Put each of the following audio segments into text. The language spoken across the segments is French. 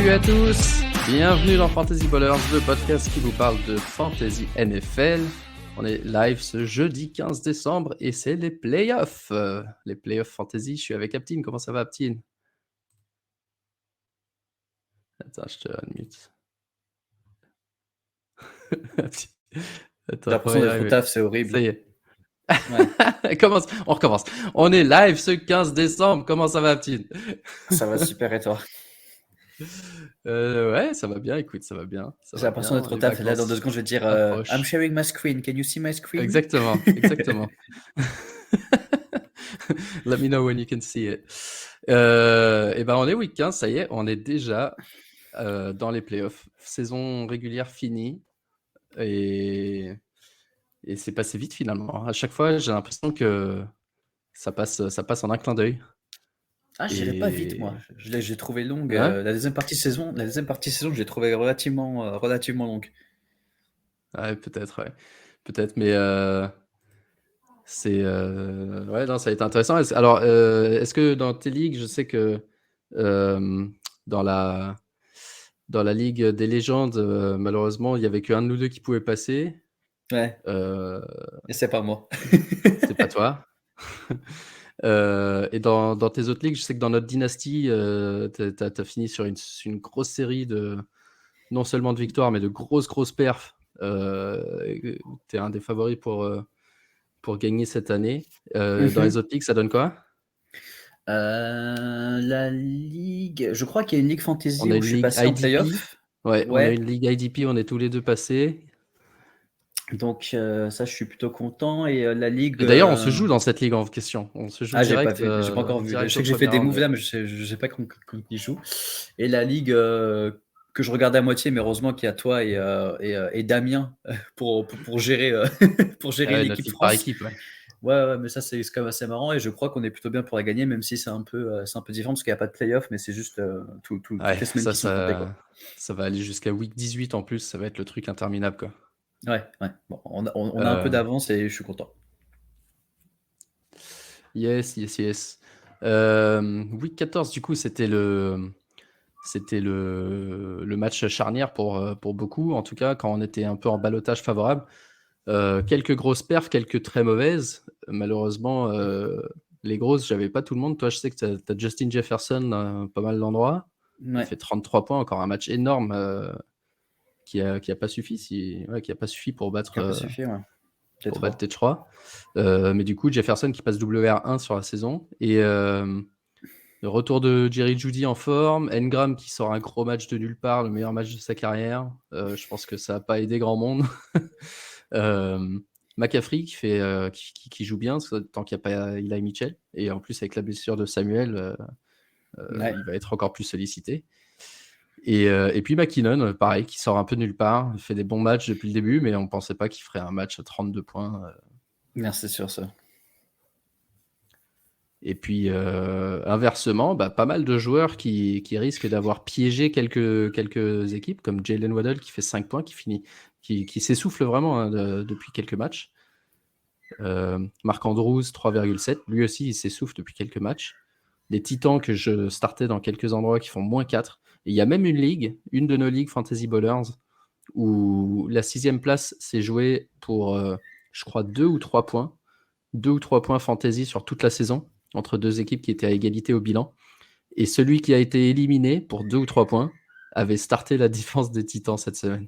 Salut à tous, bienvenue dans Fantasy Ballers, le podcast qui vous parle de Fantasy NFL. On est live ce jeudi 15 décembre et c'est les playoffs. Les playoffs Fantasy, je suis avec Aptine. Comment ça va, Aptine? Attends, je te unmute. Attends, J'ai l'impression d'être au taf, c'est horrible. Ça y est. Ouais. On recommence. On est live ce 15 décembre. Comment ça va, Aptine? Ça va super et toi? Ouais, ça va bien, écoute, ça va bien. J'ai l'impression d'être au taf et là dans 2 secondes je vais te dire I'm sharing my screen, can you see my screen? Exactement. Let me know when you can see it. Et ben on est week 15, ça y est, on est déjà dans les playoffs. Saison régulière finie et c'est passé vite finalement. À chaque fois, j'ai l'impression que ça passe en un clin d'œil. Ah, je dirais pas vite moi. J'ai trouvé longue. Ouais. La deuxième partie saison, je l'ai trouvé relativement longue. Ouais, peut-être, mais c'est ouais, non, ça a été intéressant. Alors, est-ce que dans tes ligues, je sais que dans la ligue des légendes, malheureusement, il y avait qu'un de nous deux qui pouvait passer. Ouais. Et c'est pas moi. C'est pas toi. Et dans tes autres ligues, je sais que dans notre dynastie, t'as fini sur une grosse série de non seulement de victoires, mais de grosses perfs. T'es un des favoris pour gagner cette année. Dans les autres ligues, ça donne quoi? La ligue, je crois qu'il y a une ligue fantasy On a où une je suis ligue passé en IDP. playoff. Ouais, on a Ouais. une ligue IDP, on est tous les deux passés. Donc ça, je suis plutôt content. Et la ligue. Et d'ailleurs, on se joue dans cette ligue en question. On se joue Ah, j'ai pas direct, vu, j'ai pas encore vu. Je direct sais au que j'ai fait premier des moves round. là, mais je sais pas contre qui joue. Et la ligue que je regardais à moitié, mais heureusement qu'il y a toi et Damien pour gérer pour Ah gérer ouais, notre l'équipe ligue par France. équipe, ouais. Ouais, mais ça c'est quand même assez marrant et je crois qu'on est plutôt bien pour la gagner, même si c'est un peu différent parce qu'il n'y a pas de playoff, mais c'est juste toutes Ouais, les semaines qui sont comptées quoi. ça va aller jusqu'à week 18 en plus. Ça va être le truc interminable, quoi. Ouais. Bon, on a un peu d'avance et je suis content. Yes. Week 14, du coup, c'était le match charnière pour beaucoup, en tout cas, quand on était un peu en ballottage favorable. Quelques grosses perfs, quelques très mauvaises. Malheureusement, les grosses, j'avais pas tout le monde. Toi, je sais que tu as Justin Jefferson pas mal d'endroits. Il Ouais. fait 33 points, encore un match énorme qui a pas suffi, qui a pas suffi pour battre Qui a pas suffi, ouais. pour battre T3. Mais du coup, Jefferson qui passe WR1 sur la saison. Et le retour de Jerry Jeudy en forme. Engram qui sort un gros match de nulle part, le meilleur match de sa carrière. Je pense que ça n'a pas aidé grand monde. McCaffrey qui joue bien tant qu'il n'y a pas Eli Mitchell. Et en plus, avec la blessure de Samuel, Ouais. il va être encore plus sollicité. Et puis McKinnon, pareil, qui sort un peu de nulle part. Il fait des bons matchs depuis le début, mais on ne pensait pas qu'il ferait un match à 32 points. Merci sur ça. Et puis, inversement, pas mal de joueurs qui risquent d'avoir piégé quelques équipes, comme Jalen Waddle qui fait 5 points, qui s'essouffle vraiment depuis quelques matchs. Mark Andrews, 3,7. Lui aussi, il s'essouffle depuis quelques matchs. Les Titans que je startais dans quelques endroits qui font moins 4. Et il y a même une de nos ligues Fantasy Ballers, où la 6e place s'est jouée pour, je crois, 2 ou 3 points. 2 ou 3 points fantasy sur toute la saison, entre deux équipes qui étaient à égalité au bilan. Et celui qui a été éliminé pour 2 ou 3 points avait starté la défense des Titans cette semaine.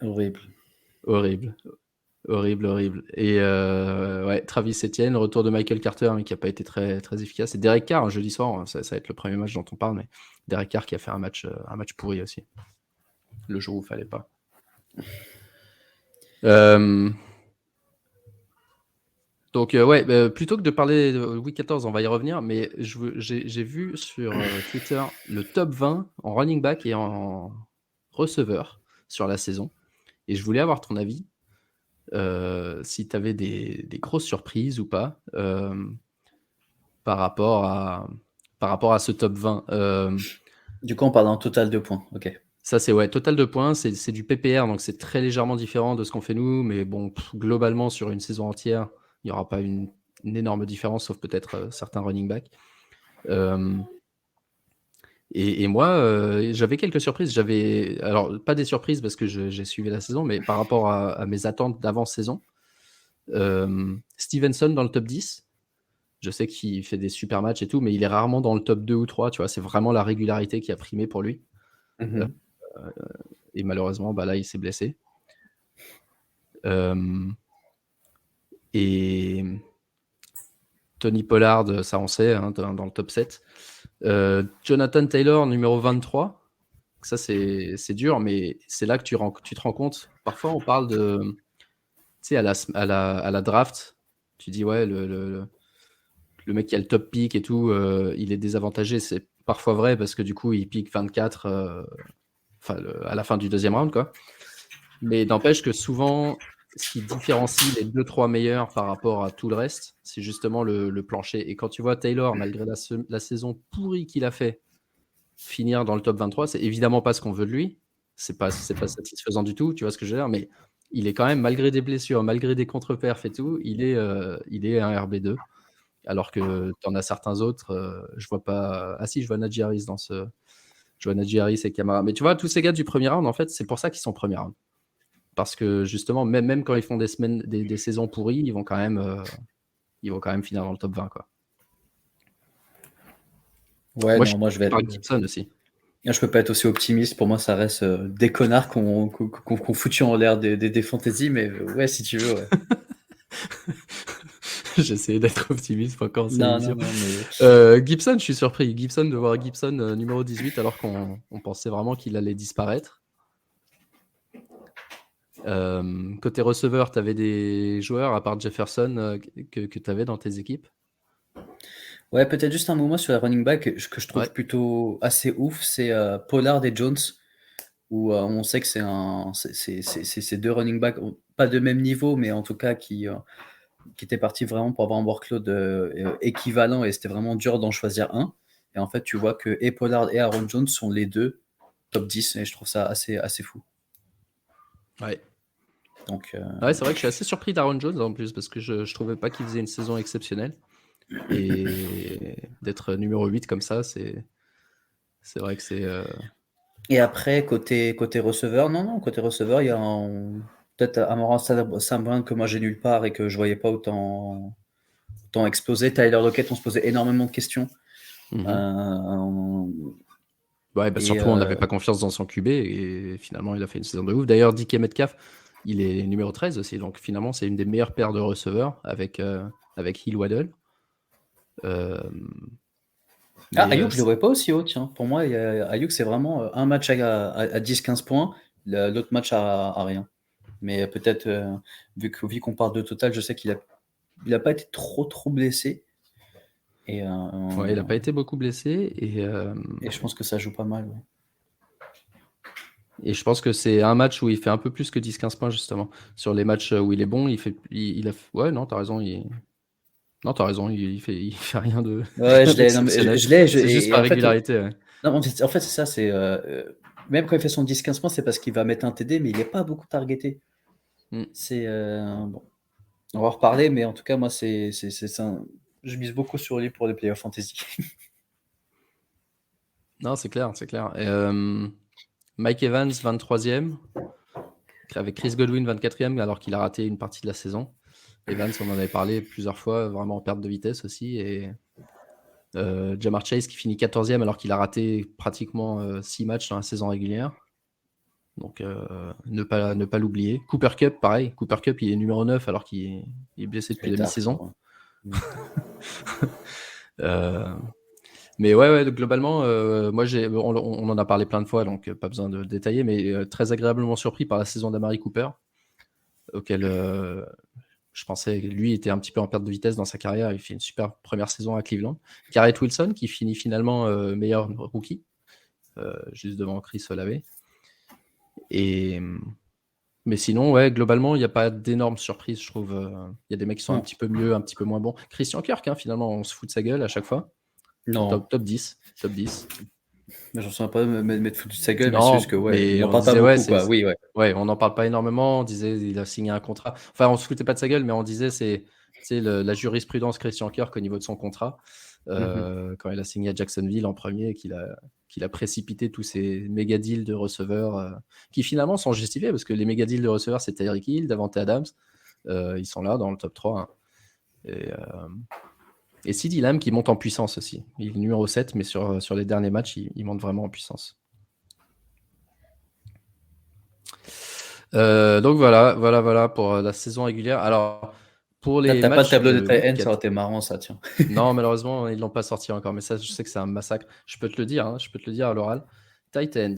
Horrible. Et ouais, Travis Etienne, retour de Michael Carter, mais qui n'a pas été très, très efficace. Et Derek Carr, jeudi soir, ça va être le premier match dont on parle, mais Derek Carr qui a fait un match pourri aussi. Le jour où il ne fallait pas. Donc, ouais, plutôt que de parler de Week 14, on va y revenir, mais j'ai vu sur Twitter le top 20 en running back et en receveur sur la saison. Et je voulais avoir ton avis, si tu avais des grosses surprises ou pas, par rapport à ce top 20. Du coup, on parle en total de points. Ok. Ça, c'est total de points, c'est du PPR, donc c'est très légèrement différent de ce qu'on fait nous, mais bon, globalement, sur une saison entière, il n'y aura pas une énorme différence, sauf peut-être certains running backs. Et moi, j'avais quelques surprises. Alors, pas des surprises parce que j'ai suivi la saison, mais par rapport à mes attentes d'avant-saison. Stevenson dans le top 10. Je sais qu'il fait des super matchs et tout, mais il est rarement dans le top 2 ou 3. Tu vois, c'est vraiment la régularité qui a primé pour lui. Mhm. Et malheureusement, là, il s'est blessé. Et Tony Pollard, ça on sait, hein, dans le top 7. Jonathan Taylor, numéro 23. Ça, c'est dur, mais c'est là que tu te rends compte. Parfois, on parle de... Tu sais, à la draft, tu dis, ouais, le mec qui a le top pick et tout, il est désavantagé. C'est parfois vrai parce que du coup, il pique 24 à la fin du deuxième round, quoi. Mais n'empêche que souvent, ce qui différencie les 2-3 meilleurs par rapport à tout le reste, c'est justement le plancher. Et quand tu vois Taylor, malgré la saison pourrie qu'il a fait, finir dans le top 23, c'est évidemment pas ce qu'on veut de lui. C'est pas satisfaisant du tout, tu vois ce que je veux dire, mais il est quand même, malgré des blessures, malgré des contre-perfs et tout, il est un RB2. Alors que tu en as certains autres, je vois pas. Ah si, je vois Najee Harris Je vois Najee Harris et Camara. Mais tu vois, tous ces gars du premier round, en fait, c'est pour ça qu'ils sont premier round. Parce que justement, même quand ils font des saisons pourries, ils vont quand même finir dans le top 20, quoi. Ouais, Moi, je non, suis moi je vais par être. Gibson aussi. Je peux pas être aussi optimiste. Pour moi, ça reste des connards qu'on foutu en l'air des fantaisies, mais ouais, si tu veux, ouais. J'essayais d'être optimiste pour commencer Non, non, l'émission. non, mais. Gibson, je suis surpris. De voir Gibson numéro 18 alors qu'on pensait vraiment qu'il allait disparaître. Côté receveur, tu avais des joueurs, à part Jefferson, que tu avais dans tes équipes? Ouais, peut-être juste un moment sur la running back que je trouve Ouais. plutôt assez ouf, c'est Pollard et Jones, où on sait que c'est deux running backs, pas de même niveau, mais en tout cas qui étaient partis vraiment pour avoir un workload équivalent, et c'était vraiment dur d'en choisir un. Et en fait, tu vois que et Pollard et Aaron Jones sont les deux top 10, et je trouve ça assez fou. Ouais. Donc, Ouais, c'est vrai que je suis assez surpris d'Aaron Jones en plus, parce que je trouvais pas qu'il faisait une saison exceptionnelle. Et d'être numéro 8 comme ça, c'est vrai que c'est. Et après, côté receveur, non, côté receveur, il y a peut-être Amara Saint-Brown que moi j'ai nulle part et que je voyais pas autant exploser. Tyler Lockett, on se posait énormément de questions. Ouais, Et surtout, on n'avait pas confiance dans son QB et finalement, il a fait une saison de ouf. D'ailleurs, DK Metcalf, il est numéro 13 aussi. Donc finalement, c'est une des meilleures paires de receveurs avec Hill Waddle. Ayuk, je le voyais pas aussi haut, tiens. Pour moi, Ayuk, c'est vraiment un match à 10-15 points, l'autre match à rien. Mais peut-être, vu qu'on parle de total, je sais qu'il a pas été trop blessé. Et, Ouais, il n'a pas été beaucoup blessé. et je pense que ça joue pas mal. Ouais. Et je pense que c'est un match où il fait un peu plus que 10-15 points, justement. Sur les matchs où il est bon, ouais, non, t'as raison. Non, t'as raison, il fait rien de Ouais, je l'ai, non, mais d'exceptionnel. je l'ai, C'est juste et par en fait, régularité. Ouais. non, en fait, c'est ça, c'est même quand il fait son 10-15 points, c'est parce qu'il va mettre un TD, mais il n'est pas beaucoup targeté. Mm. C'est bon, on va en reparler, mais en tout cas, moi, c'est ça. Je mise beaucoup sur lui pour les playoff fantasy. Non, c'est clair, c'est clair. Et, Mike Evans, 23e, avec Chris Godwin, 24e, alors qu'il a raté une partie de la saison. Evans, on en avait parlé plusieurs fois, vraiment en perte de vitesse aussi. Et Jamar Chase qui finit 14e alors qu'il a raté pratiquement 6 matchs dans la saison régulière. Donc, ne pas l'oublier. Cooper Kupp, pareil. Cooper Kupp, il est numéro 9 alors qu'il est blessé depuis la mi-saison. Mais ouais, globalement, moi, on en a parlé plein de fois, donc pas besoin de détailler, mais très agréablement surpris par la saison d'Amari Cooper, auquel je pensais que lui était un petit peu en perte de vitesse dans sa carrière. Il fait une super première saison à Cleveland. Garrett Wilson, qui finit finalement meilleur rookie, juste devant Chris Olave. Mais sinon, ouais, globalement, il n'y a pas d'énormes surprises, je trouve. Il y a des mecs qui sont un petit peu mieux, un petit peu moins bons. Christian Kirk, finalement, on se fout de sa gueule à chaque fois. Non. Top 10. Mais j'en sens pas mettre foutu de sa gueule, mais c'est Non, juste que, ouais, mais on en on parle pas disait, ouais, beaucoup, quoi. Oui, ouais. ouais, on n'en parle pas énormément. On disait, il a signé un contrat. Enfin, on se foutait pas de sa gueule, mais on disait, c'est la jurisprudence Christian Kirk au niveau de son contrat. quand il a signé à Jacksonville en premier et qu'il a précipité tous ces méga deals de receveurs qui finalement sont justifiés parce que les méga deals de receveurs, c'est Tyreek Hill, Davante Adams. Ils sont là dans le top 3. Hein. Et CeeDee Lamb qui monte en puissance aussi. Il est numéro 7, mais sur les derniers matchs, il monte vraiment en puissance. Donc voilà pour la saison régulière. Alors, pour les T'as pas matchs de tableau de de tight Week end, ça 4, aurait été marrant, ça, tiens. non, malheureusement, ils l'ont pas sorti encore, mais ça, je sais que c'est un massacre. Je peux te le dire, je peux te le dire à l'oral. Tight end.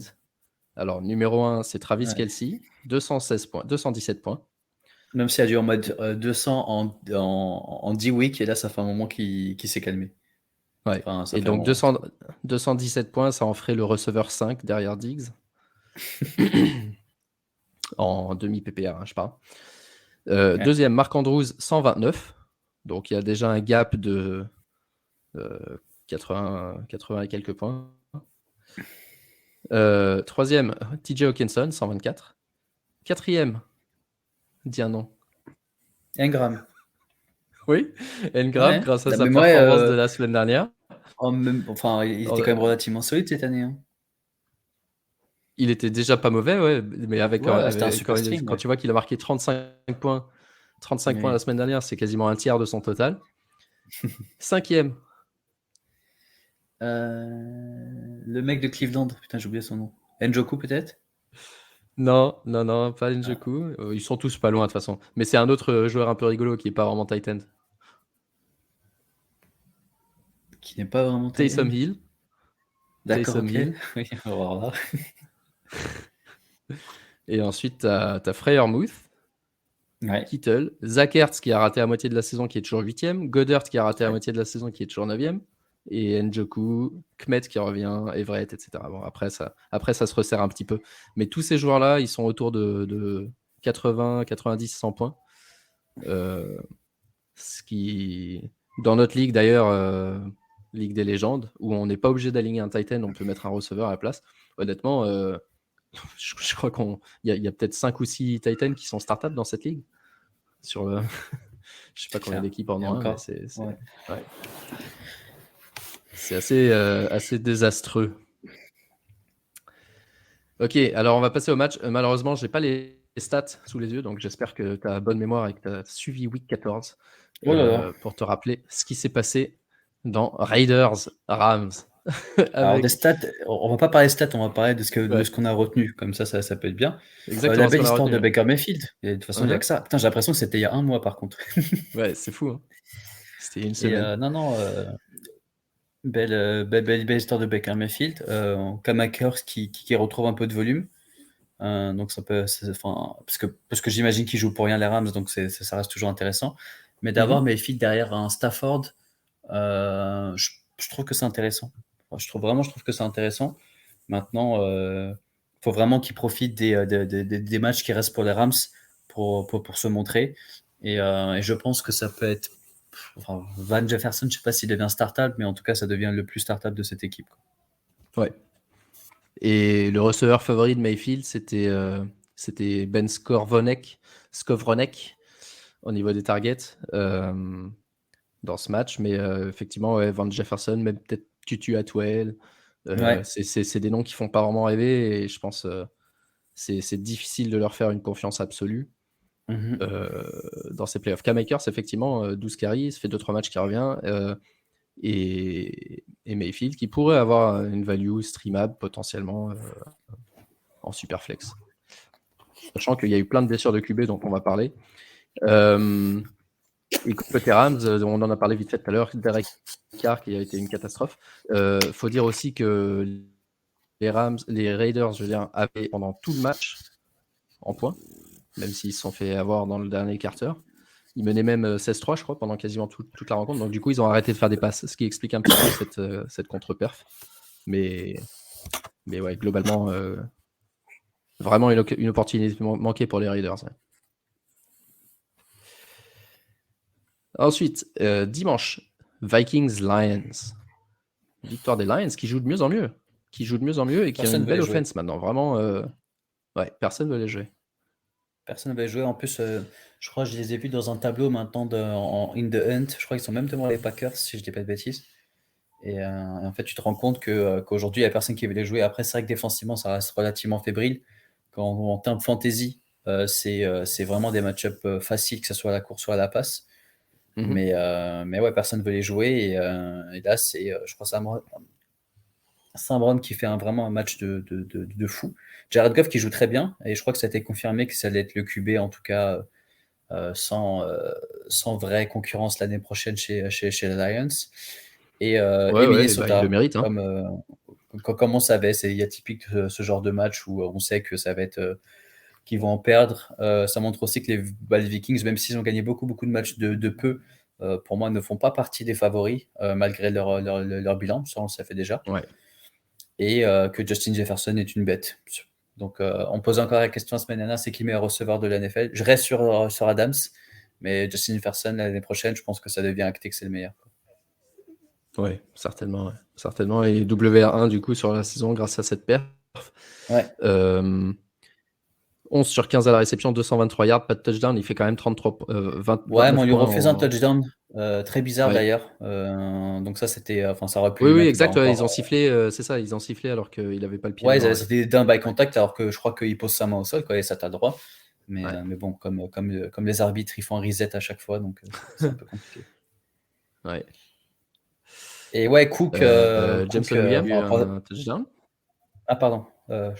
Alors, numéro 1, c'est Travis Kelce, 216 points, 217 points. Même s'il a dû en mode 200 en 10 weeks, et là, ça fait un moment qu'il s'est calmé. Ouais. Enfin, ça Et fait un donc, moment. 217 points, ça en ferait le receveur 5 derrière Diggs. En demi-PPR, je parle. Deuxième, Marc Andrews, 129. Donc, il y a déjà un gap de 80 et quelques points. Troisième, TJ Hawkinson, 124. Quatrième, dis un nom. Ingram. Oui, Engram, Ouais. grâce à Non, sa mais moi, performance de la semaine dernière. il était quand même relativement solide cette année. Hein. Il était déjà pas mauvais, ouais, mais Ouais, c'était un super string. quand Ouais. tu vois qu'il a marqué 35 points Oui. la semaine dernière, c'est quasiment un tiers de son total. Cinquième. Le mec de Cleveland, putain, j'ai oublié son nom. Njoku peut-être? Non, pas Njoku. Ils sont tous pas loin de toute façon. Mais c'est un autre joueur un peu rigolo qui est pas vraiment tight end. Qui n'est pas vraiment tight Taysom end. Hill. D'accord, Taysom ok. Hill. Oui, on va voir là. Et ensuite, t'as Freiermuth, Ouais. Kittle, Zach Ertz qui a raté la moitié de la saison qui est toujours 8ème, Goddard qui a raté la moitié de la saison qui est toujours 9ème, et Njoku, Kmet qui revient, Everett, etc. Bon, après ça se resserre un petit peu. Mais tous ces joueurs-là, ils sont autour de 80, 90, 100 points. Ce qui, dans notre ligue d'ailleurs, Ligue des légendes, où on n'est pas obligé d'aligner un Titan, on peut mettre un receveur à la place. Honnêtement, je crois qu'il y a peut-être 5 ou 6 Titans qui sont startables dans cette ligue. Sur le... je sais pas combien d'équipes en Et ont un, mais encore. Ouais. ouais. C'est assez désastreux. Ok, alors on va passer au match. Malheureusement, j'ai pas les stats sous les yeux, donc j'espère que tu as bonne mémoire et que tu as suivi Week 14 Oh là là. pour te rappeler ce qui s'est passé dans Raiders Rams. Alors des Avec... stats, on va pas parler stats, on va parler de ce Ouais, qu'on a retenu. Comme ça peut être bien. La exactement ce belle qu'on a histoire retenu. de Baker Mayfield. Et de toute façon, il n'y a que ça. Putain, j'ai l'impression que c'était il y a un mois par contre. Ouais, c'est fou. Hein. C'était une Et semaine. non, belle histoire de Baker Mayfield. Cam Akers qui retrouve un peu de volume. Donc ça peut, enfin, parce que j'imagine qu'ils jouent pour rien les Rams, donc ça reste toujours intéressant. Mais d'avoir Mayfield derrière un Stafford, je trouve que c'est intéressant. Enfin, je trouve que c'est intéressant. Maintenant, faut vraiment qu'ils profitent des matchs qui restent pour les Rams pour se montrer. Et je pense que ça peut être. Enfin, Van Jefferson, je sais pas s'il devient startable, mais en tout cas, ça devient le plus startable de cette équipe. Quoi. Ouais. Et le receveur favori de Mayfield, c'était Ben Skowronek au niveau des targets dans ce match. Mais effectivement, ouais, Van Jefferson, même peut-être Tutu Atwell, Ouais. c'est des noms qui font pas vraiment rêver. Et je pense c'est difficile de leur faire une confiance absolue dans ces playoffs. Cam Akers, effectivement, 12 carries, ça fait 2-3 matchs qui revient. Et Mayfield qui pourrait avoir une value streamable potentiellement en superflex. Sachant qu'il y a eu plein de blessures de QB dont on va parler. Et côté Rams, on en a parlé vite fait tout à l'heure, Derek Carr qui a été une catastrophe. Faut dire aussi que les Raiders, je veux dire, avaient pendant tout le match en points, même s'ils se sont fait avoir dans le dernier quart-heure. Ils menaient même 16-3, je crois, pendant quasiment toute la rencontre. Donc, du coup, ils ont arrêté de faire des passes, ce qui explique un petit peu cette contre-perf. Mais ouais, globalement, vraiment une opportunité manquée pour les Raiders. Ouais. Ensuite, dimanche, Vikings-Lions. Victoire des Lions qui jouent de mieux en mieux. Et qui ont Personne une ne veut belle les jouer. offense maintenant. Vraiment, ouais, personne ne veut les jouer. Personne ne veut les jouer. En plus, je crois que je les ai vus dans un tableau maintenant in the hunt. Je crois qu'ils sont même devant les Packers, si je dis pas de bêtises. Et en fait, tu te rends compte qu'aujourd'hui, il n'y a personne qui veut les jouer. Après, c'est vrai que défensivement, ça reste relativement fébrile. Quand en termes fantasy, c'est vraiment des match-ups faciles, que ce soit à la course ou à la passe. Mhm. Mais ouais, personne ne veut les jouer. Et là, je crois, Saint-Brown qui fait vraiment un match de fou. Jared Goff qui joue très bien. Et je crois que ça a été confirmé que ça allait être le QB, en tout cas, euh, sans, euh, sans vraie concurrence l'année prochaine chez les Lions. Et Ouais, bah, il le Minnesota, mérite, hein. comme on savait, il y a typique ce genre de match où on sait que ça va être qu'ils vont en perdre. Ça montre aussi que les Vikings, même s'ils ont gagné beaucoup, beaucoup de matchs de peu, pour moi, ne font pas partie des favoris, malgré leur bilan. Ça, on le savait déjà. Ouais. Et que Justin Jefferson est une bête. Donc, on pose encore la question la semaine dernière, c'est qui le meilleur receveur de la NFL? Je reste sur Adams, mais Justin Jefferson, l'année prochaine, je pense que ça devient acté que c'est le meilleur. Ouais, certainement, ouais. Certainement. Et WR1 du coup sur la saison grâce à cette perf. Ouais. 11 sur 15 à la réception, 223 yards, pas de touchdown. Il fait quand même 29 Ouais, mais on lui points refait un en. touchdown. Très bizarre Ouais. d'ailleurs. Donc ça, enfin, ça aurait pu Oui, lui oui, mettre exact. Ouais, ils ont encore. sifflé, c'est ça, ils ont sifflé alors qu'il n'avait pas le pied Ouais, ils dedans. avaient Ouais. sauté d'un by Ouais. contact alors que je crois qu'il pose sa main au sol, quoi, et ça t'a le droit. Ouais. Mais bon, comme les arbitres, ils font un reset à chaque fois, donc c'est un peu compliqué. Ouais. Et ouais, Cook, Jameson Williams a eu enfin, un touchdown. ah pardon. Ouais,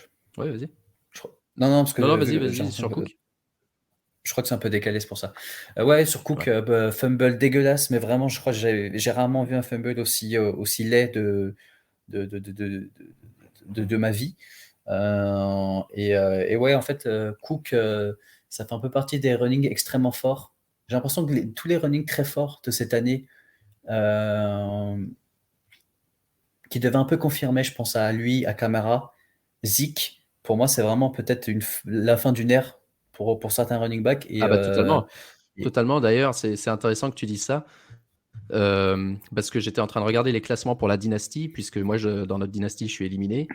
vas-y. Non, non, parce que Non, non, vu j'ai vas-y l'impression sur que Cook. je crois que c'est un peu décalé, c'est pour ça. Ouais, sur Cook, Ouais. fumble dégueulasse, mais vraiment, je crois que j'ai rarement vu un fumble aussi laid de, de, de, de, de ma vie. Et ouais, en fait, Cook, ça fait un peu partie des running extrêmement forts. J'ai l'impression que tous les running très forts de cette année, euh, qui devaient un peu confirmer, je pense à lui, à Camara, Zeke, pour moi, c'est vraiment peut-être la fin d'une ère pour certains running backs. Ah bah totalement. Et- Totalement. D'ailleurs, c'est intéressant que tu dises ça. Parce que j'étais en train de regarder les classements pour la dynastie, puisque moi, dans notre dynastie, je suis éliminé.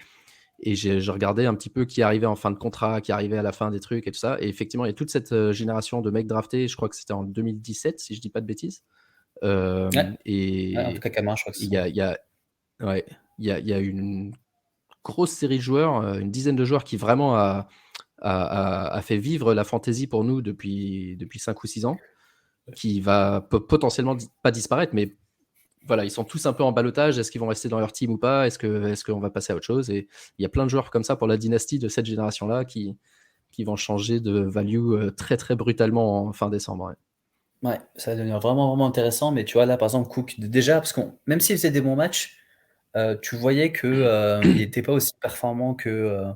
Et je regardais un petit peu qui arrivait en fin de contrat, qui arrivait à la fin des trucs et tout ça. Et effectivement, il y a toute cette génération de mecs draftés. Je crois que c'était en 2017, si je dis pas de bêtises. ouais, ouais, en tout Et cas, Camara, je crois que c'est il ça. y a, il y a, ouais, il y a une grosse série de joueurs, une dizaine de joueurs qui vraiment a fait vivre la fantasy pour nous depuis 5 ou 6 ans, qui va potentiellement pas disparaître, mais voilà, ils sont tous un peu en ballottage. Est-ce qu'ils vont rester dans leur team ou pas? Est-ce qu'on va passer à autre chose? Et il y a plein de joueurs comme ça pour la dynastie de cette génération-là qui vont changer de value très très brutalement en fin décembre. Ouais. Ouais, ça va devenir vraiment, vraiment intéressant. Mais tu vois, là, par exemple, Cook, déjà, parce qu'on, même s'il faisait des bons matchs, tu voyais que il n'était pas aussi performant que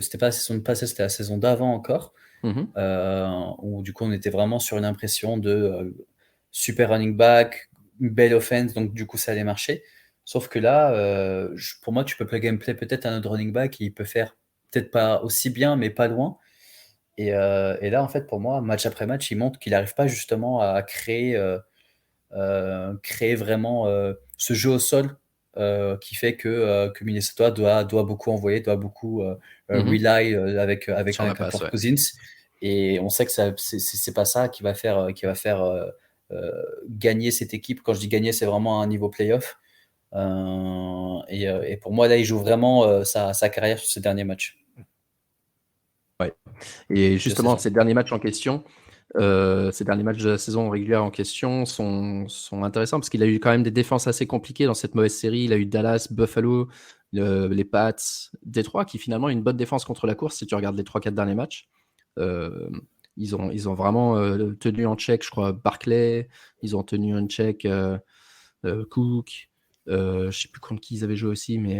c'était pas la saison passée, c'était la saison d'avant encore. Mhm. Où du coup, on était vraiment sur une impression de super running back, une belle offense, donc du coup, ça allait marcher. Sauf que là, pour moi, tu peux plug and play peut-être un autre running back, il peut faire peut-être pas aussi bien, mais pas loin. Et là, en fait, pour moi, match après match, il montre qu'il n'arrive pas justement à créer vraiment ce jeu au sol qui fait que Minnesota doit beaucoup envoyer, doit beaucoup Mhm. rely Sur la avec un passe, Kirk ouais. Cousins. Et on sait que c'est pas ça qui va faire gagner cette équipe. Quand je dis gagner, c'est vraiment un niveau playoff. Et pour moi, là, il joue vraiment sa carrière sur ces derniers matchs Ouais. Et de justement, saison. ces derniers matchs en question, ces derniers matchs de la saison régulière en question sont intéressants parce qu'il a eu quand même des défenses assez compliquées dans cette mauvaise série. Il a eu Dallas, Buffalo, les Pats, Détroit, qui finalement a une bonne défense contre la course si tu regardes les 3-4 derniers matchs. Euh, ils ont vraiment tenu en check, je crois, Barclay, ils ont tenu en check Cook, je ne sais plus contre qui ils avaient joué aussi, mais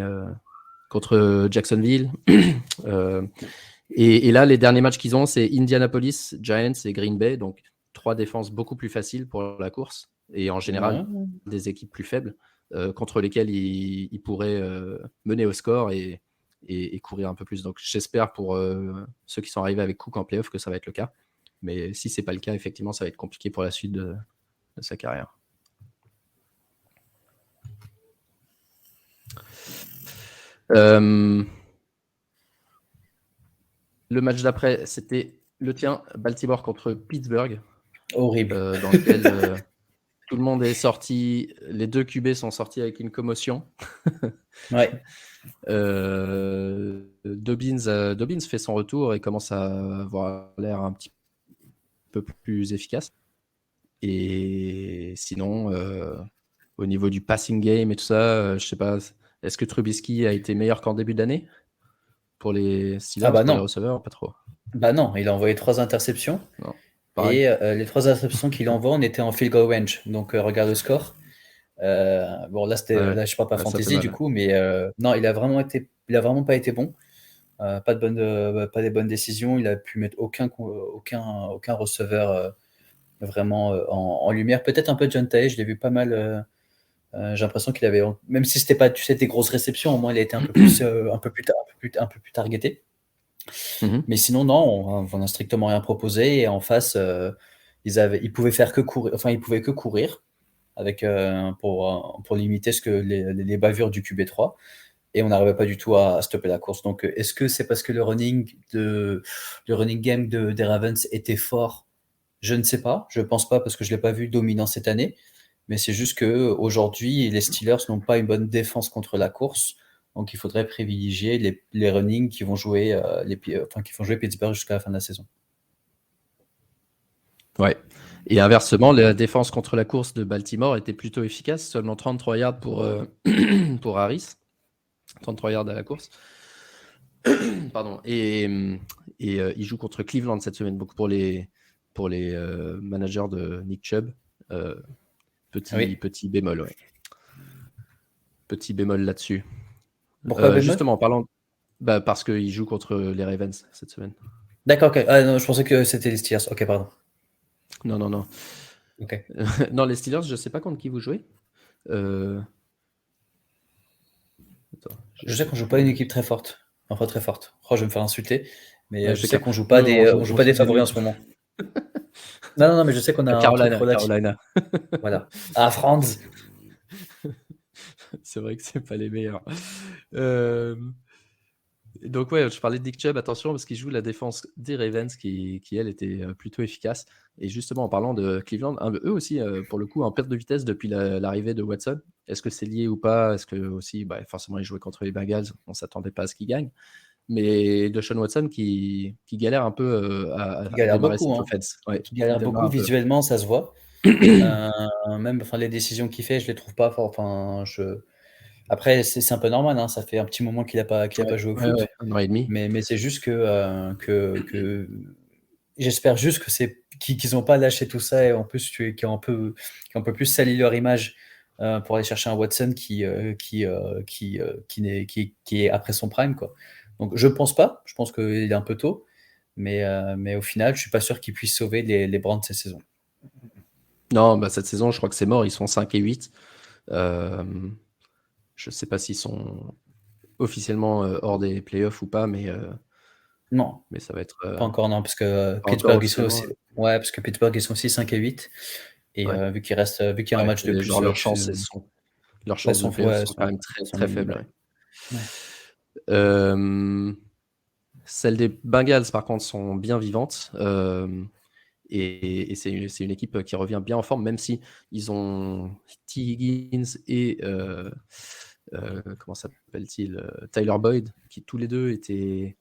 contre Jacksonville. Euh, et là, les derniers matchs qu'ils ont, c'est Indianapolis, Giants et Green Bay. Donc, 3 défenses beaucoup plus faciles pour la course. Et en général, Ouais. des équipes plus faibles contre lesquelles ils pourraient mener au score et courir un peu plus. Donc, j'espère pour ceux qui sont arrivés avec Cook en playoff que ça va être le cas. Mais si ce n'est pas le cas, effectivement, ça va être compliqué pour la suite de sa carrière. Le match d'après, c'était le tien, Baltimore contre Pittsburgh, Horrible. dans lequel Tout le monde est sorti. Les 2 QB sont sortis avec une commotion. Ouais. Dobbins fait son retour et commence à avoir l'air un petit peu plus efficace. Et sinon, au niveau du passing game et tout ça, je sais pas, est-ce que Trubisky a été meilleur qu'en début d'année pour les Steelers, Ah bah pour les non. receveurs? Pas trop. Bah non, il a envoyé 3 interceptions. Non, pareil. Et les 3 interceptions qu'il envoie, on était en field goal range. Donc regarde le score. Bon là Ouais, là je parle pas ouais, ça fait fantasy du mal. coup, mais non, il a vraiment pas été bon. Pas des bonnes décisions. Il a pu mettre aucun receveur vraiment en lumière. Peut-être un peu John Tay, je l'ai vu pas mal. J'ai l'impression qu'il avait, même si c'était pas, tu sais, des grosses réceptions, au moins il a été un peu plus, un peu plus targeté. Mhm. Mais sinon, non, on n'a strictement rien proposé. Et en face, ils pouvaient faire que courir, enfin, ils pouvaient que courir avec, pour limiter les bavures du QB3. Et on n'arrivait pas du tout à stopper la course. Donc, est-ce que c'est parce que le running game des Ravens était fort? Je ne sais pas. Je pense pas parce que je l'ai pas vu dominant cette année. Mais c'est juste que aujourd'hui, les Steelers n'ont pas une bonne défense contre la course. Donc, il faudrait privilégier les running qui vont jouer qui vont jouer Pittsburgh jusqu'à la fin de la saison. Ouais. Et inversement, la défense contre la course de Baltimore était plutôt efficace, seulement 33 yards pour Harris, 33 yards à la course. Pardon. Et il joue contre Cleveland cette semaine, donc pour les managers de Nick Chubb. Petit bémol, ouais. Petit bémol là-dessus. Pourquoi bémol? Justement, en parlant, parce qu'il joue contre les Ravens cette semaine. D'accord, ok. Ah non, je pensais que c'était les Steelers. Ok, pardon. Non. Ok. Non, les Steelers, je sais pas contre qui vous jouez. Attends, Je sais qu'on joue pas une équipe très forte. Enfin, très forte. Oh, je vais me faire insulter. Mais Ouais, je c'est sais clair. qu'on joue pas Non, on joue on pas joue des des favoris en nuls. ce moment. Non, mais je sais qu'on a un truc relatif. Carolina. Voilà. Ah, Franz. C'est vrai que c'est pas les meilleurs. Donc ouais, je parlais de Nick Chubb, attention, parce qu'il joue la défense des Ravens qui elle, était plutôt efficace. Et justement, en parlant de Cleveland, eux aussi, pour le coup, en perte de vitesse depuis l'arrivée de Watson. Est-ce que c'est lié ou pas? Est-ce que aussi, forcément, ils jouaient contre les Bengals, on s'attendait pas à ce qu'ils gagnent. Mais Deshaun Watson qui galère un peu à Qui galère démarrer beaucoup, cette hein. offense. Ouais, Qui il galère démarre beaucoup un peu. visuellement, ça se voit. Même les décisions qu'il fait, je les trouve pas fort. Après, c'est un peu normal, hein, ça fait un petit moment qu'il a pas joué au Ouais, foot. 1 an et demi. Mais c'est juste que j'espère juste qu'ils ont pas lâché tout ça et en plus qui ont un peu plus sali leur image pour aller chercher un Watson qui est après son prime, quoi. Donc je pense pas, je pense qu'il est un peu tôt, mais au final, je suis pas sûr qu'ils puissent sauver les Browns cette saison. Non, cette saison, je crois que c'est mort. Ils sont 5 et 8. Je sais pas s'ils sont officiellement hors des playoffs ou pas, mais Non, ça va être pas encore, non, parce que pas encore Pittsburgh, ils sont officiellement. aussi, ouais, parce que Pittsburgh, ils sont aussi 5 et 8. Et Ouais. vu qu'il y a un match de Et plus, genre leurs ouais, chances de playoffs sont quand sont, même très sont très minimes, faibles. ouais. Ouais. Ouais. Celles des Bengals, par contre, sont bien vivantes. Et c'est une équipe qui revient bien en forme, même si ils ont T. Higgins et comment s'appelle-t-il, Tyler Boyd, qui tous les deux étaient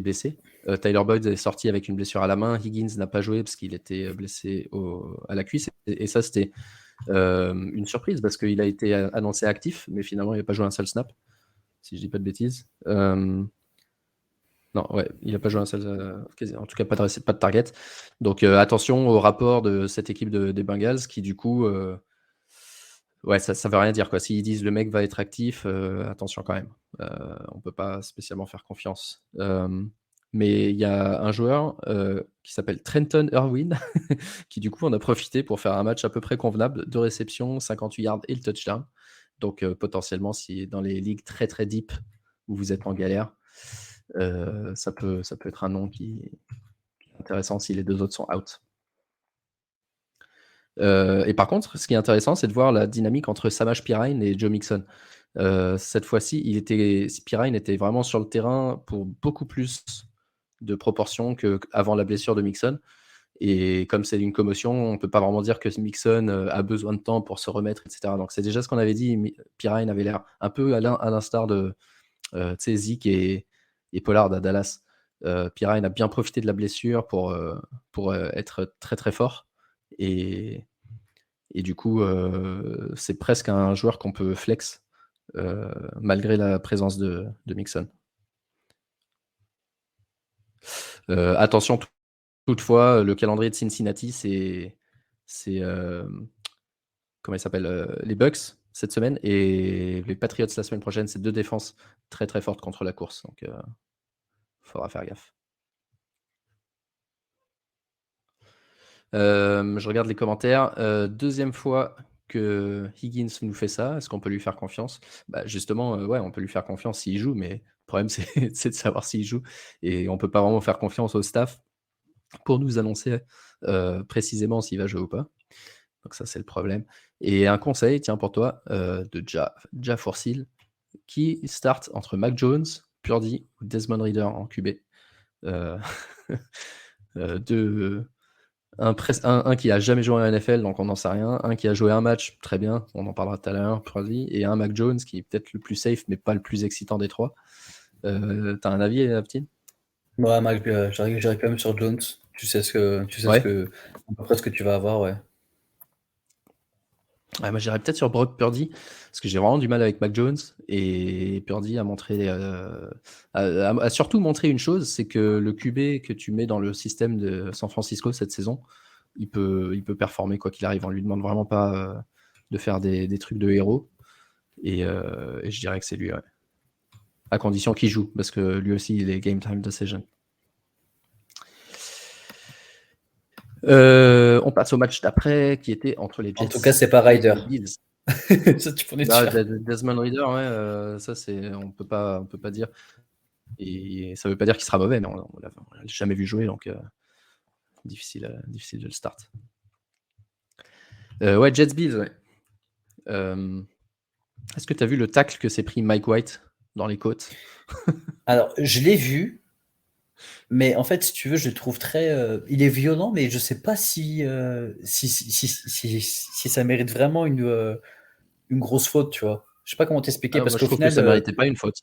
blessés. Tyler Boyd est sorti avec une blessure à la main. Higgins n'a pas joué parce qu'il était blessé à la cuisse. Et ça, c'était une surprise parce qu'il a été annoncé actif, mais finalement, il n'a pas joué un seul snap, si je dis pas de bêtises. Non, ouais, il n'a pas joué un seul. En tout cas, pas de target. Donc, attention au rapport de cette équipe des Bengals qui, du coup, ouais, ça veut rien dire, quoi. S'ils disent le mec va être actif, attention quand même. On peut pas spécialement faire confiance. Mais il y a un joueur qui s'appelle Trenton Irwin qui, du coup, en a profité pour faire un match à peu près convenable. 2 réceptions, 58 yards et le touchdown. Donc, potentiellement, si dans les ligues très très deep où vous êtes en galère, ça peut être un nom qui est intéressant si les 2 autres sont out. Et par contre, ce qui est intéressant, c'est de voir la dynamique entre Samaje Perine et Joe Mixon. Cette fois-ci, Perine était vraiment sur le terrain pour beaucoup plus de proportions qu'avant la blessure de Mixon. Et comme c'est une commotion, on ne peut pas vraiment dire que Mixon a besoin de temps pour se remettre, etc. Donc c'est déjà ce qu'on avait dit. Pirine avait l'air un peu à l'instar de Zeke et Pollard à Dallas. Pirine a bien profité de la blessure pour être très très fort. Et du coup, c'est presque un joueur qu'on peut flex malgré la présence de Mixon. Attention toutefois, le calendrier de Cincinnati, c'est comment il s'appelle, les Bucks cette semaine et les Patriots la semaine prochaine. C'est 2 défenses très très fortes contre la course, donc faudra faire gaffe. Je regarde les commentaires. Deuxième fois que Higgins nous fait ça. Est-ce qu'on peut lui faire confiance? Justement, ouais, on peut lui faire confiance s'il joue, mais le problème, c'est de savoir s'il joue. Et on peut pas vraiment faire confiance au staff pour nous annoncer précisément s'il va jouer ou pas. Donc ça, c'est le problème. Et un conseil, tiens, pour toi, de Ja Forsil, qui start entre Mac Jones, Purdy ou Desmond Reader en QB. Un qui a jamais joué en NFL, donc on n'en sait rien. Un qui a joué un match, très bien, on en parlera tout à l'heure, Purdy. Et un Mac Jones qui est peut-être le plus safe, mais pas le plus excitant des trois. T'as un avis, Aptine? Ouais, Mac, j'irai quand même sur Jones. Tu sais Ouais. à peu près ce que tu vas avoir, ouais. Ouais, moi, j'irais peut-être sur Brock Purdy, parce que j'ai vraiment du mal avec Mac Jones. Et Purdy a montré, a surtout montré une chose, c'est que le QB que tu mets dans le système de San Francisco cette saison, il peut performer quoi qu'il arrive. On lui demande vraiment pas de faire des trucs de héros. Et je dirais que c'est lui, ouais. À condition qu'il joue, parce que lui aussi, il est game time decision. On passe au match d'après, qui était entre les Jets. En tout cas, c'est pas Ryder. et les Bills. Ça, tu peux être sûr. Desmond Reader, ouais, ça c'est, on peut pas dire. Et ça veut pas dire qu'il sera mauvais, mais on l'a jamais vu jouer, donc difficile de le start. Ouais, Jets Bills, ouais. Est-ce que tu as vu le tacle que s'est pris Mike White dans les côtes? Alors, je l'ai vu, mais en fait, si tu veux, je le trouve très. Il est violent, mais je sais pas si ça mérite vraiment une grosse faute, tu vois. Je sais pas comment t'expliquer, parce Moi, je qu'au trouve que final. ça méritait pas une faute.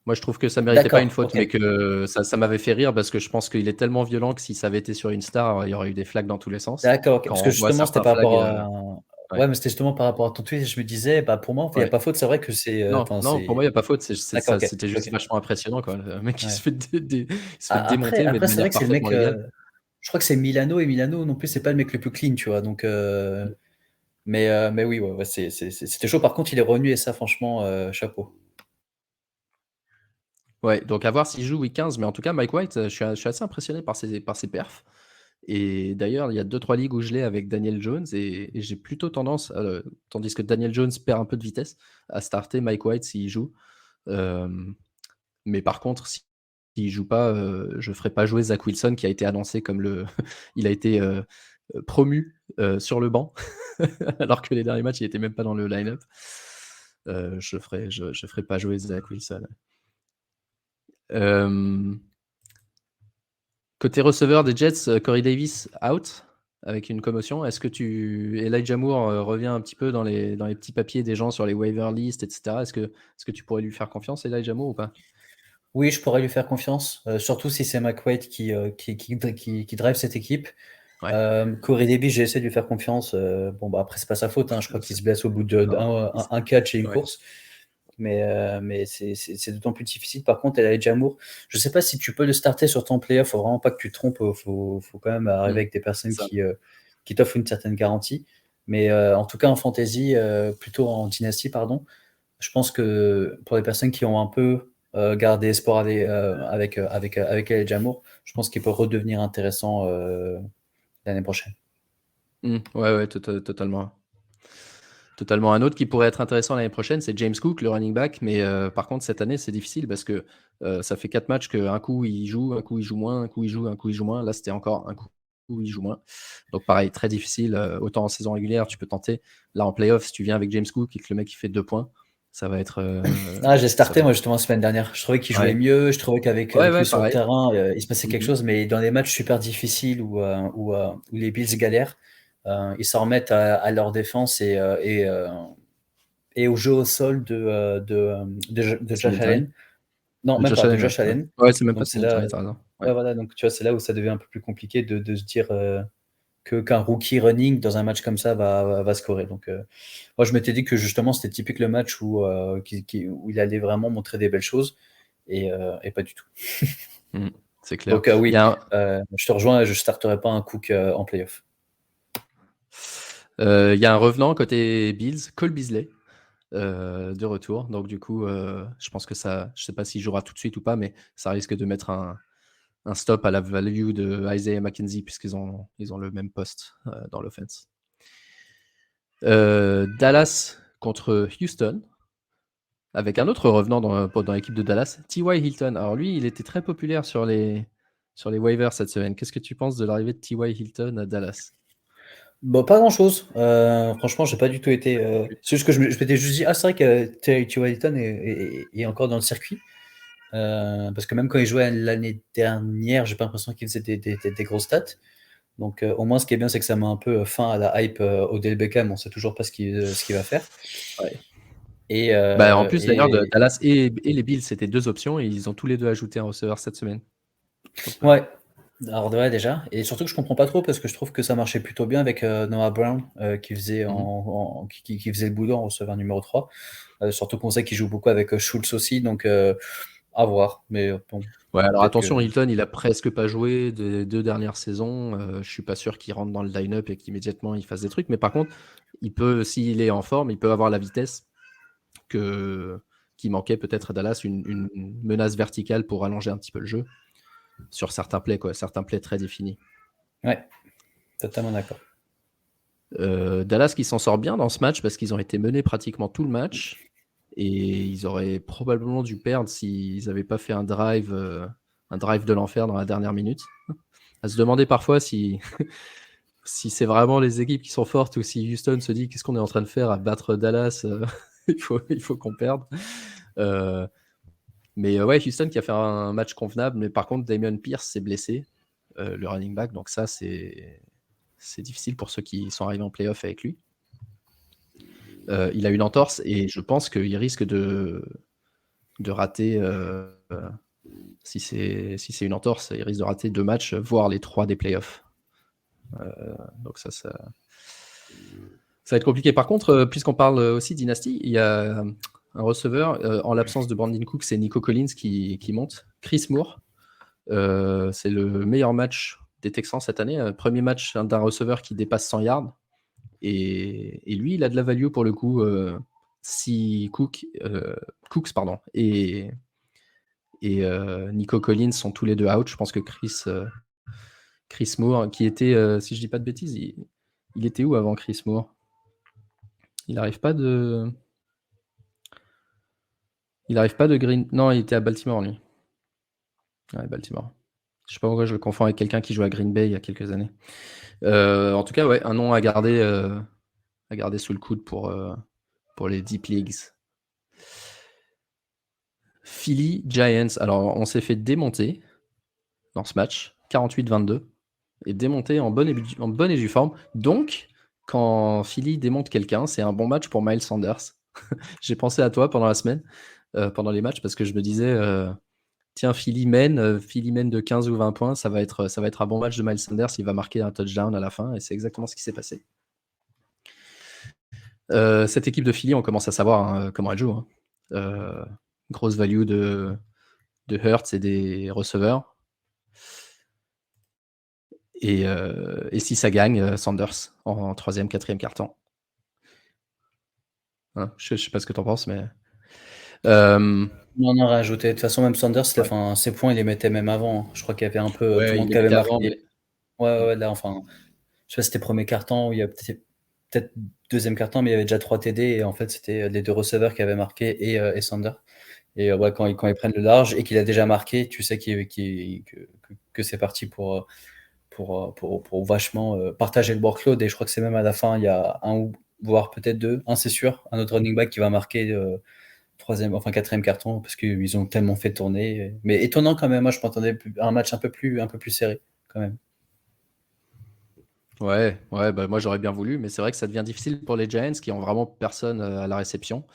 Moi, je trouve que ça méritait pas une D'accord, faute, ok. mais que ça m'avait fait rire parce que je pense qu'il est tellement violent que si ça avait été sur une star, il y aurait eu des flags dans tous les sens. D'accord, ok. Quand Parce que on voit justement, c'était certains par flags, rapport à. ouais. Ouais, mais c'était justement par rapport à ton tweet, et je me disais, pour moi, il n'y a Ouais. pas faute, c'est vrai que c'est. Non, Enfin, pour moi, il n'y a pas faute. C'était D'accord, ok. juste Ok. vachement impressionnant, quoi. Le mec, il se Ouais. fait, il se fait démonter, mais de Après, c'est vrai manière que c'est le mec. parfaitement légale. Je crois que c'est Milano, et Milano non plus, c'est pas le mec le plus clean, tu vois. Donc, mais oui, ouais, c'était chaud. Par contre, il est revenu, et ça, franchement, chapeau. Ouais, donc à voir s'il joue week 15, mais en tout cas, Mike White, je suis assez impressionné par ses perfs. Et d'ailleurs, il y a 2-3 ligues où je l'ai avec Daniel Jones et j'ai plutôt tendance, tandis que Daniel Jones perd un peu de vitesse, à starter Mike White s'il joue. Mais par contre, s'il joue pas, je ferai pas jouer Zach Wilson qui a été annoncé comme il a été promu sur le banc, alors que les derniers matchs, il était même pas dans le line-up. Je ferai pas jouer Zach Wilson. Côté receveur des Jets, Corey Davis out avec une commotion. Est-ce que Elijah Moore revient un petit peu dans les petits papiers des gens sur les waiver list, etc. Est-ce que tu pourrais lui faire confiance, Elijah Moore, ou pas? Oui, je pourrais lui faire confiance, surtout si c'est McWade qui drive cette équipe. Ouais. Corey Davis, j'ai essayé de lui faire confiance. Bon, après, c'est pas sa faute, hein. Je crois qu'il se blesse au bout Non, un catch et une ouais. course. Mais c'est d'autant plus difficile. Par contre, Elijah Moore, je sais pas si tu peux le starter sur ton player. Faut vraiment pas que tu te trompes. Faut quand même arriver avec des personnes Ça. qui t'offrent une certaine garantie. Mais en tout cas, en fantasy, plutôt en dynastie, pardon, je pense que pour les personnes qui ont un peu gardé espoir avec Elijah Moore, je pense qu'il peut redevenir intéressant l'année prochaine. Ouais, totalement. Totalement. Un autre qui pourrait être intéressant l'année prochaine, c'est James Cook, le running back. Mais par contre, cette année, c'est difficile parce que ça fait 4 matchs qu'un coup il joue, un coup il joue moins, un coup il joue, un coup il joue moins. Là, c'était encore un coup où il joue moins. Donc pareil, très difficile. Autant en saison régulière, tu peux tenter. Là, en playoff, si tu viens avec James Cook et que le mec il fait 2 points, Ça va être. Ah, j'ai Ça starté va moi être... justement la semaine dernière. Je trouvais qu'il jouait Ouais, mieux, je trouvais qu'avec ouais, avec ouais, lui sur le pareil. terrain, il se passait quelque Mhm. chose, mais dans les matchs super difficiles où les Bills galèrent, ils s'en remettent à leur défense et au jeu au sol de Josh Singletary. Allen. Non, même Josh pas, de Allen, ouais. Josh Ouais, Allen. ouais, c'est même pas Donc c'est là, Singletary, t'as raison. Ouais. ouais, voilà, donc tu vois, c'est là où ça devient un peu plus compliqué de se dire qu'un rookie running dans un match comme ça va scorer. Donc, moi, je m'étais dit que justement, c'était typique le match où il allait vraiment montrer des belles choses et pas du tout. Mhm. C'est clair. Donc, Il y oui, a un, je te rejoins, je ne starterai pas un Cook en playoff. il y a un revenant côté Bills, Cole Beasley, de retour. Donc, du coup, je pense que ça, je sais pas s'il jouera tout de suite ou pas, mais ça risque de mettre un stop à la value de Isaiah McKenzie, puisqu'ils ont le même poste dans l'offense. Dallas contre Houston, avec un autre revenant dans l'équipe de Dallas, T.Y. Hilton. Alors lui, il était très populaire sur les waivers cette semaine. Qu'est-ce que tu penses de l'arrivée de T.Y. Hilton à Dallas? Bon, pas grand-chose. Franchement, j'ai pas du tout été. Moi non plus. C'est juste que je m'étais juste dit, ah, c'est vrai que T.Y. Hilton est encore dans le circuit. Parce que même quand il jouait l'année dernière, j'ai pas l'impression qu'il faisait des grosses stats. Donc, au moins, ce qui est bien, c'est que ça met un peu fin à la hype Odell Beckham. On sait toujours pas ce qu'il va faire. Ouais. Et, Bah, en euh, plus, d'ailleurs, et Dallas et les Bills, c'était deux options et ils ont tous les deux ajouté un receveur cette semaine. Donc, ouais, alors ouais, déjà. Et surtout que je comprends pas trop parce que je trouve que ça marchait plutôt bien avec Noah Brown qui faisait, mhm. qui faisait le boulot en receveur numéro 3. Surtout qu'on sait qu'il joue beaucoup avec Schultz aussi. Donc, à voir. Mais bon, Ouais, alors peut-être que. attention, Hilton, il a presque pas joué des 2 dernières saisons. Je suis pas sûr qu'il rentre dans le line-up et qu'immédiatement il fasse des trucs. Mais par contre, il peut, s'il est en forme, il peut avoir la vitesse que, qui manquait peut-être à Dallas, une menace verticale pour allonger un petit peu le jeu sur certains plays, quoi, certains plays très définis. Ouais, totalement d'accord. Dallas qui s'en sort bien dans ce match parce qu'ils ont été menés pratiquement tout le match et ils auraient probablement dû perdre s'ils n'avaient pas fait un drive de l'enfer dans la dernière minute. À se demander parfois si, si c'est vraiment les équipes qui sont fortes ou si Houston se dit qu'est-ce qu'on est en train de faire à battre Dallas, il faut qu'on perde. Mais ouais, Houston qui a fait un match convenable, mais par contre Damian Pierce s'est blessé, le running back, donc ça c'est difficile pour ceux qui sont arrivés en playoff avec lui. Il a une entorse et je pense qu'il risque de rater, si c'est une entorse, il risque de rater 2 matchs, voire les 3 des playoffs. Donc ça va être compliqué. Par contre, puisqu'on parle aussi dynastie, il y a un receveur, en l'absence de Brandon Cooks, c'est Nico Collins qui monte. Chris Moore, c'est le meilleur match des Texans cette année. Premier match d'un receveur qui dépasse 100 yards. Et lui, il a de la value pour le coup. Si Cooks et Nico Collins sont tous les deux out, je pense que Chris Moore, qui était, si je dis pas de bêtises, il était où avant Chris Moore? Il n'arrive pas de. Il n'arrive pas de Green. Non, il était à Baltimore, lui. Ouais, Baltimore. Je sais pas pourquoi je le confonds avec quelqu'un qui jouait à Green Bay il y a quelques années. En tout cas, ouais, un nom à garder sous le coude pour les Deep Leagues. Philly Giants. Alors, on s'est fait démonter dans ce match, 48-22, et démonter en bonne et due forme. Donc, quand Philly démonte quelqu'un, c'est un bon match pour Miles Sanders. J'ai pensé à toi pendant la semaine, pendant les matchs, parce que je me disais, tiens, Philly mène de 15 ou 20 points, ça va être un bon match de Miles Sanders, il va marquer un touchdown à la fin, et c'est exactement ce qui s'est passé. Cette équipe de Philly, on commence à savoir comment elle joue. Hein. Grosse value de Hurts et des receveurs. Et si ça gagne, Sanders en troisième, quatrième quart-temps. Hein, je sais pas ce que tu en penses, mais. On en a rajouté. De toute façon, même Sanders, Ouais, ses points, il les mettait même avant. Hein. Je crois qu'il y avait un peu tout le ouais, il monde les qui avait mettait avant, marqué. mais. Ouais, ouais, ouais, là, enfin, je sais pas si c'était premier quart-temps ou il y a peut-être deuxième quart-temps, mais il y avait déjà 3 TD et en fait, c'était les deux receveurs qui avaient marqué et Sanders. Et ouais, quand ils prennent le large et qu'il a déjà marqué, tu sais que c'est parti pour vachement partager le workload. Et je crois que c'est même à la fin, il y a un ou voire peut-être deux, un c'est sûr, un autre running back qui va marquer quatrième carton, parce qu'ils ont tellement fait tourner. Mais étonnant quand même, moi je m'attendais à un match un peu plus serré quand même. Ouais, bah moi j'aurais bien voulu, mais c'est vrai que ça devient difficile pour les Giants qui ont vraiment personne à la réception.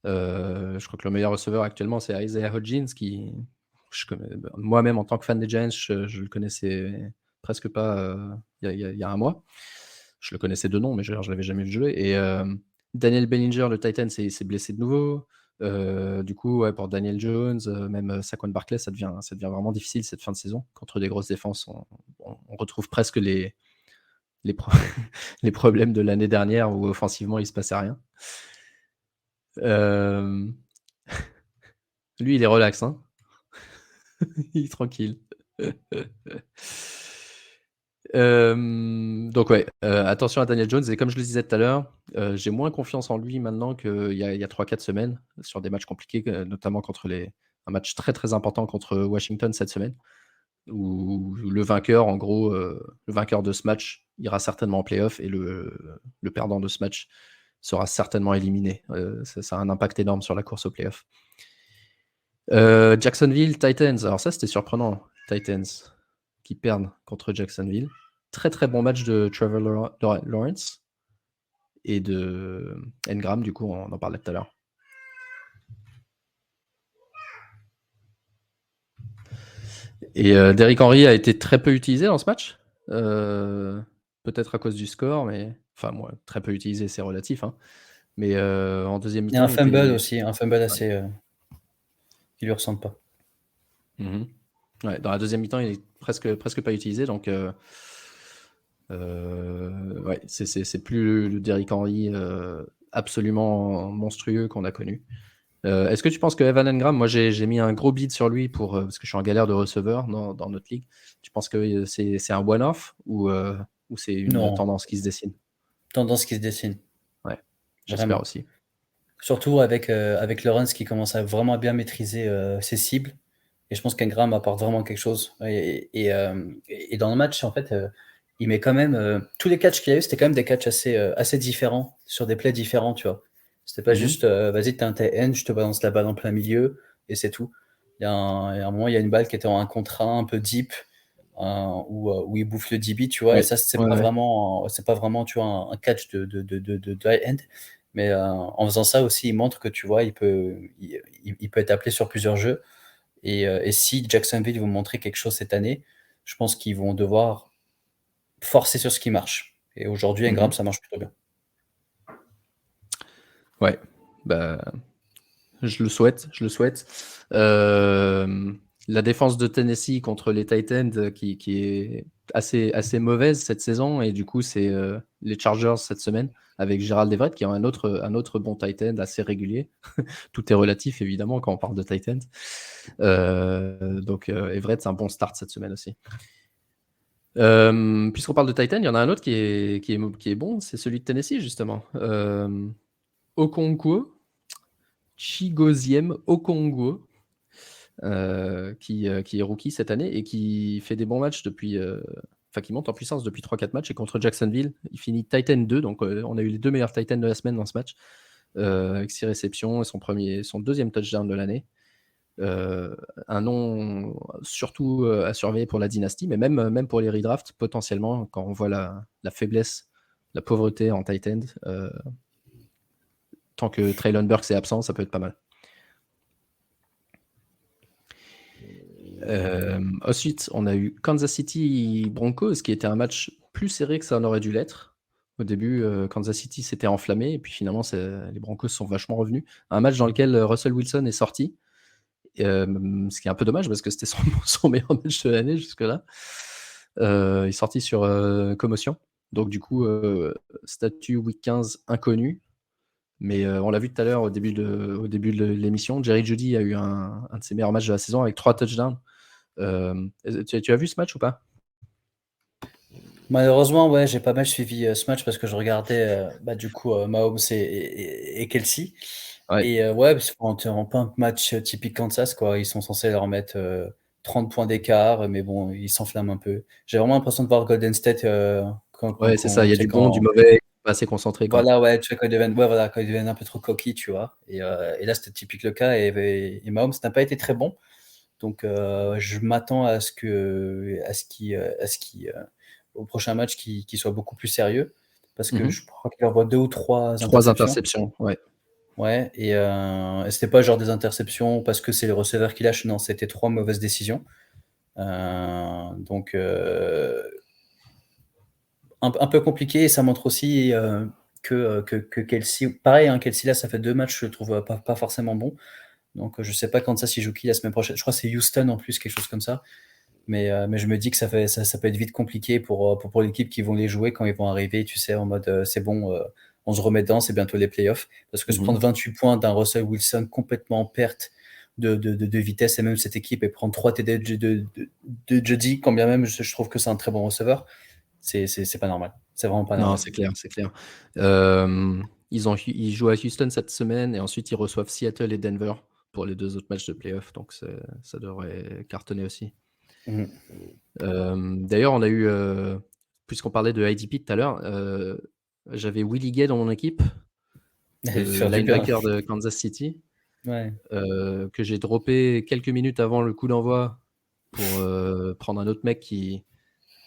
Je crois que le meilleur receveur actuellement, c'est Isaiah Hodgins, moi-même en tant que fan des Giants, je le connaissais presque pas il y a un mois. Je le connaissais de nom, mais je l'avais jamais vu jouer. Et Daniel Bellinger, le Titan, s'est blessé de nouveau. Du coup, ouais, pour Daniel Jones, même Saquon Barkley, ça devient vraiment difficile cette fin de saison. Contre des grosses défenses, on retrouve presque les, pro- les problèmes de l'année dernière où offensivement il se passait rien. Euh, Lui, il est relax, hein. Il est tranquille. Donc ouais, attention à Daniel Jones. Et comme je le disais tout à l'heure, j'ai moins confiance en lui maintenant qu'il y a 3-4 semaines sur des matchs compliqués, notamment contre un match très très important contre Washington cette semaine, où le vainqueur, en gros, le vainqueur de ce match ira certainement en playoff et le perdant de ce match sera certainement éliminé. Ça a un impact énorme sur la course au playoff. Jacksonville, Titans. Alors ça, c'était surprenant. Titans qui perdent contre Jacksonville. Très très bon match de Trevor Lawrence et de Engram, du coup, on en parlait tout à l'heure. Et Derrick Henry a été très peu utilisé dans ce match. Peut-être à cause du score, mais enfin, moi, très peu utilisé, c'est relatif. Hein. Mais en deuxième Il y a un mi-temps, il fumble était. aussi, un fumble assez qui lui ressemble pas. Ouais, dans la deuxième mi-temps, il est presque pas utilisé, donc ouais, c'est plus le Derrick Henry absolument monstrueux qu'on a connu. Est-ce que tu penses que Evan Engram, moi j'ai mis un gros bid sur lui parce que je suis en galère de receveur dans notre ligue. Tu penses que c'est un one-off ou c'est une Non, tendance qui se dessine? tendance qui se dessine, Ouais, j'espère vraiment. aussi. Surtout avec Lawrence qui commence à vraiment bien maîtriser ses cibles. Et je pense qu'Ingram apporte vraiment quelque chose. Et dans le match, en fait, il met quand même. Tous les catchs qu'il y a eu, c'était quand même des catchs assez différents, sur des plays différents, tu vois. C'était pas juste vas-y, t'es un TN, je te balance la balle en plein milieu, et c'est tout. Il y a un moment, il y a une balle qui était en 1 contre 1, un peu deep, où il bouffe le DB, tu vois. Et Ouais, ça, ouais. c'est pas vraiment, tu vois, un catch de tight end. Mais en faisant ça aussi, il montre que, tu vois, il peut être appelé sur plusieurs jeux. Et si Jacksonville vont montrer quelque chose cette année, je pense qu'ils vont devoir forcer sur ce qui marche. Et aujourd'hui, Ingram, Mhm. ça marche plutôt bien. Ouais, bah, je le souhaite, je le souhaite. La défense de Tennessee contre les Titans qui est assez mauvaise cette saison, et du coup c'est les Chargers cette semaine avec Gerald Everett qui est un autre bon Titan assez régulier. Tout est relatif évidemment quand on parle de Titans. Donc Everett, c'est un bon start cette semaine aussi. Puisqu'on parle de Titan, il y en a un autre qui est bon, c'est celui de Tennessee justement. Okonkwo, Chigoziem Okonkwo, qui est rookie cette année et qui fait des bons matchs enfin qui monte en puissance depuis 3-4 matchs. Et contre Jacksonville, il finit Titan 2, donc on a eu les deux meilleurs Titans de la semaine dans ce match, avec 6 réceptions et son deuxième touchdown de l'année. Un nom surtout à surveiller pour la dynastie, mais même pour les redrafts, potentiellement, quand on voit la faiblesse, la pauvreté en tight end, tant que Traylon Burks est absent, ça peut être pas mal. Ensuite, on a eu Kansas City Broncos, qui était un match plus serré que ça en aurait dû l'être. Au début, Kansas City s'était enflammé, et puis finalement, les Broncos sont vachement revenus. Un match dans lequel Russell Wilson est sorti, ce qui est un peu dommage parce que c'était son meilleur match de l'année jusque-là. Il est sorti sur commotion. Donc du coup, statut week 15 inconnu. Mais on l'a vu tout à l'heure au début de l'émission, Jerry Jeudy a eu un de ses meilleurs matchs de la saison avec 3 touchdowns. Tu as vu ce match ou pas? Malheureusement, ouais, j'ai pas mal suivi ce match parce que je regardais du coup Mahomes et Kelsey. Ouais. Et ouais, parce qu'on pas un match typique Kansas, quoi. Ils sont censés leur mettre 30 points d'écart, mais bon, ils s'enflamment un peu. J'ai vraiment l'impression de voir Golden State Ouais, c'est ça, il y a du bon, du mauvais, pas assez concentrés, quoi. Voilà, ouais, tu vois, quand ils deviennent un peu trop coquilles, tu vois? Et là, c'était typique le cas et Mahomes n'a pas été très bon. Donc, je m'attends à ce qu'il, au prochain match, qu'il soit beaucoup plus sérieux parce que Mmh. je crois qu'il envoie 2 ou 3 3 interceptions. interceptions, ouais. Ouais, et c'était pas genre des interceptions parce que c'est le receveur qui lâche, non, c'était 3 mauvaises décisions. Donc, un peu compliqué, et ça montre aussi que Kelce, pareil, hein, Kelce là, ça fait 2 matchs, je le trouve pas forcément bon. Donc, je sais pas Kansas il joue qui la semaine prochaine. Je crois que c'est Houston en plus, quelque chose comme ça. Mais je me dis que ça peut être vite compliqué pour l'équipe qui vont les jouer quand ils vont arriver, tu sais, en mode c'est bon, on se remet dedans, c'est bientôt les playoffs. Parce que se Mmh. prendre 28 points d'un Russell Wilson complètement en perte de vitesse, et même cette équipe, et prendre 3 TD de Jeudy, quand bien même je trouve que c'est un très bon receveur, c'est pas normal. C'est vraiment pas Non, normal. c'est clair, c'est clair. Ils jouent à Houston cette semaine et ensuite ils reçoivent Seattle et Denver pour les 2 autres matchs de playoff, donc ça devrait cartonner aussi. Mhm. D'ailleurs, on a eu, puisqu'on parlait de IDP tout à l'heure, j'avais Willie Gay dans mon équipe, le Faire du bien. linebacker de Kansas City, Ouais. que j'ai droppé quelques minutes avant le coup d'envoi pour, prendre un autre mec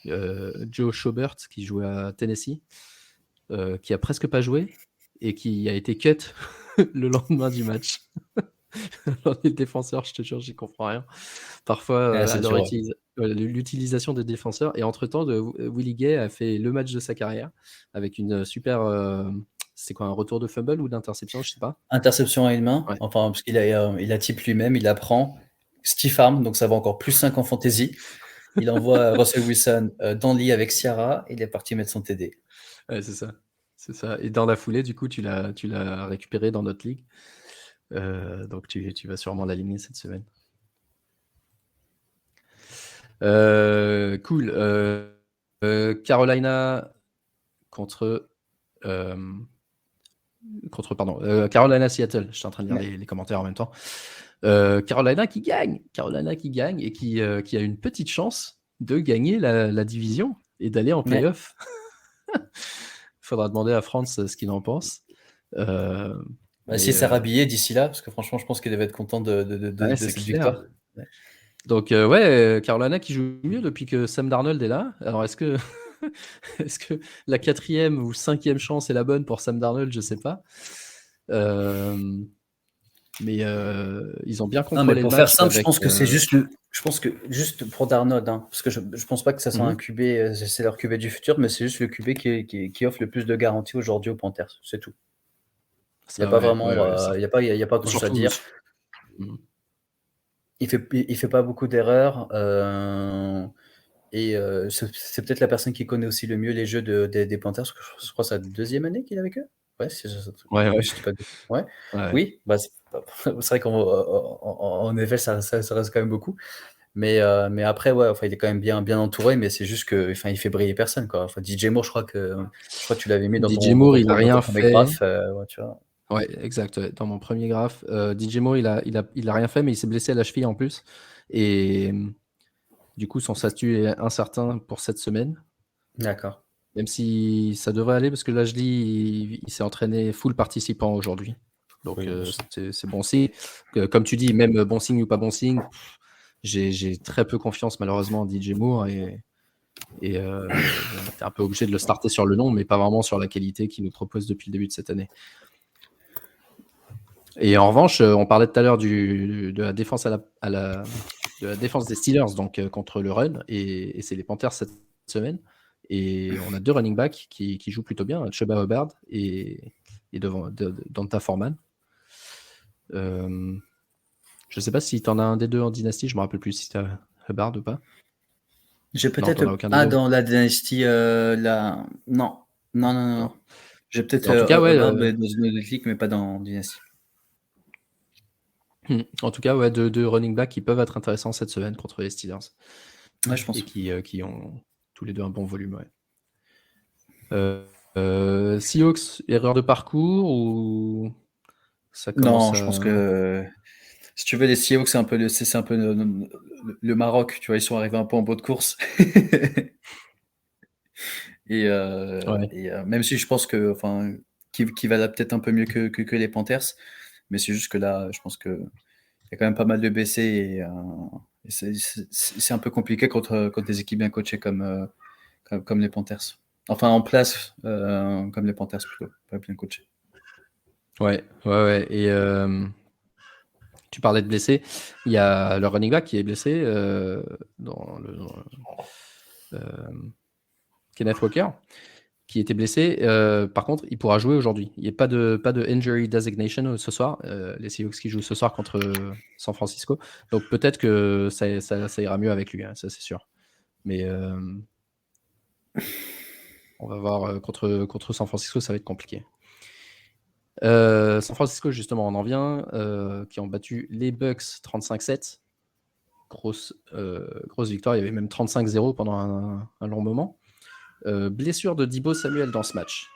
Joe Schobert, qui jouait à Tennessee, qui a presque pas joué et qui a été cut le lendemain du match. Les défenseurs, je te jure, j'y comprends rien. Parfois, C'est dur, ouais. l'utilisation des défenseurs, et entre-temps, Willie Gay a fait le match de sa carrière avec une super, c'est quoi, un retour de fumble ou d'interception, je sais pas. Interception à une main, Ouais. enfin, parce qu'il a type lui-même, il apprend. Stiff arm, donc ça va encore plus 5 en fantasy. Il envoie Russell Wilson dans le lit avec Ciara, et il est parti mettre son TD. Ouais, c'est ça. C'est ça. Et dans la foulée, du coup, tu l'as récupéré dans notre ligue. Donc tu vas sûrement l'aligner cette semaine. Cool. Carolina contre, pardon, Carolina Seattle. Je suis en train de lire Ouais. les commentaires en même temps. Carolina qui gagne et qui a une petite chance de gagner la division et d'aller en Ouais. playoff. Faudra demander à France ce qu'il en pense. Euh, Bah, s'il s'est mais rhabillé d'ici là, parce que franchement, je pense qu'il devait être content ouais, de c'est cette victoire. clair. Ouais. Donc ouais, Carolina qui joue mieux depuis que Sam Darnold est là. Alors est-ce que est-ce que la 4e ou 5e chance est la bonne pour Sam Darnold? Je sais pas. Mais ils ont bien Non, mais contrôlé le pour faire match simple, je avec. pense que je pense que juste pour Darnold, hein, parce que je pense pas que ça soit un QB, c'est leur QB du futur, mais c'est juste le QB qui offre le plus de garanties aujourd'hui aux Panthers. C'est tout. Il n'y a Ça, pas ouais, vraiment, ouais, ouais, il y a pas grand chose à surtout. dire. Il fait pas beaucoup d'erreurs. C'est peut-être la personne qui connaît aussi le mieux les jeux des Panthers, parce que je crois que c'est la deuxième année qu'il est avec eux. Ouais, Ouais, ouais, je dis pas ouais. ouais. Oui, bah, c'est vrai qu'en effet, ça reste quand même beaucoup. Mais après, ouais, enfin, il est quand même bien entouré, mais c'est juste que, enfin, il fait briller personne, quoi. Enfin, DJ Moore, je crois que tu l'avais mis DJ Moore, il a dans ton rien premier fait. graphe, ouais, tu vois. Ouais, exact. Ouais. Dans mon premier graphe, DJ Moore, il a rien fait, mais il s'est blessé à la cheville en plus. Et du coup, son statut est incertain pour cette semaine. D'accord. Même si ça devrait aller, parce que là, je lis, il s'est entraîné full participant aujourd'hui. Donc, Oui, c'est bon signe. Comme tu dis, même bon signe ou pas bon signe, j'ai très peu confiance malheureusement en DJ Moore. Et on était un peu obligé de le starter sur le nom, mais pas vraiment sur la qualité qu'il nous propose depuis le début de cette année. Et en revanche, on parlait tout à l'heure de la défense de la défense des Steelers, donc contre le run, et c'est les Panthers cette semaine. Et on a 2 running backs qui jouent plutôt bien, Chuba Hubbard et Donta Foreman. Je sais pas si tu en as un des deux en dynastie, je me rappelle plus si tu as Hubbard ou pas. J'ai Non, tu n'en as peut-être aucun des ah, deux. dans la dynastie, non. Non, non, non, Non. non. J'ai peut-être, En tout cas, ouais. Hubbard, mais dans une autre ligue, mais pas dans dynastie. En tout cas, ouais, deux running backs qui peuvent être intéressants cette semaine contre les Steelers Ouais, je et pense. qui ont tous les deux un bon volume. Ouais. Seahawks, erreur de parcours ou ça commence Non, je à. pense que si tu veux, les Seahawks, c'est un peu le Maroc, tu vois, ils sont arrivés un peu en bout de course. Et, Ouais. même si je pense que, enfin, qui va là peut-être un peu mieux que les Panthers, mais c'est juste que là, je pense que il y a quand même pas mal de blessés et c'est un peu compliqué contre des équipes bien coachées comme les Panthers. Enfin, en place, comme les Panthers plutôt, pas bien coachés. Ouais, ouais, ouais. Et tu parlais de blessés. Il y a le running back qui est blessé Kenneth Walker, qui était blessé. Par contre, il pourra jouer aujourd'hui. Il n'y a pas de injury designation ce soir. Les Seahawks qui jouent ce soir contre San Francisco. Donc peut-être que ça ira mieux avec lui, hein, ça c'est sûr. Mais on va voir contre San Francisco, ça va être compliqué. San Francisco, justement, on en vient, qui ont battu les Bucks 35-7. Grosse victoire. Il y avait même 35-0 pendant un long moment. Blessure de Deebo Samuel dans ce match.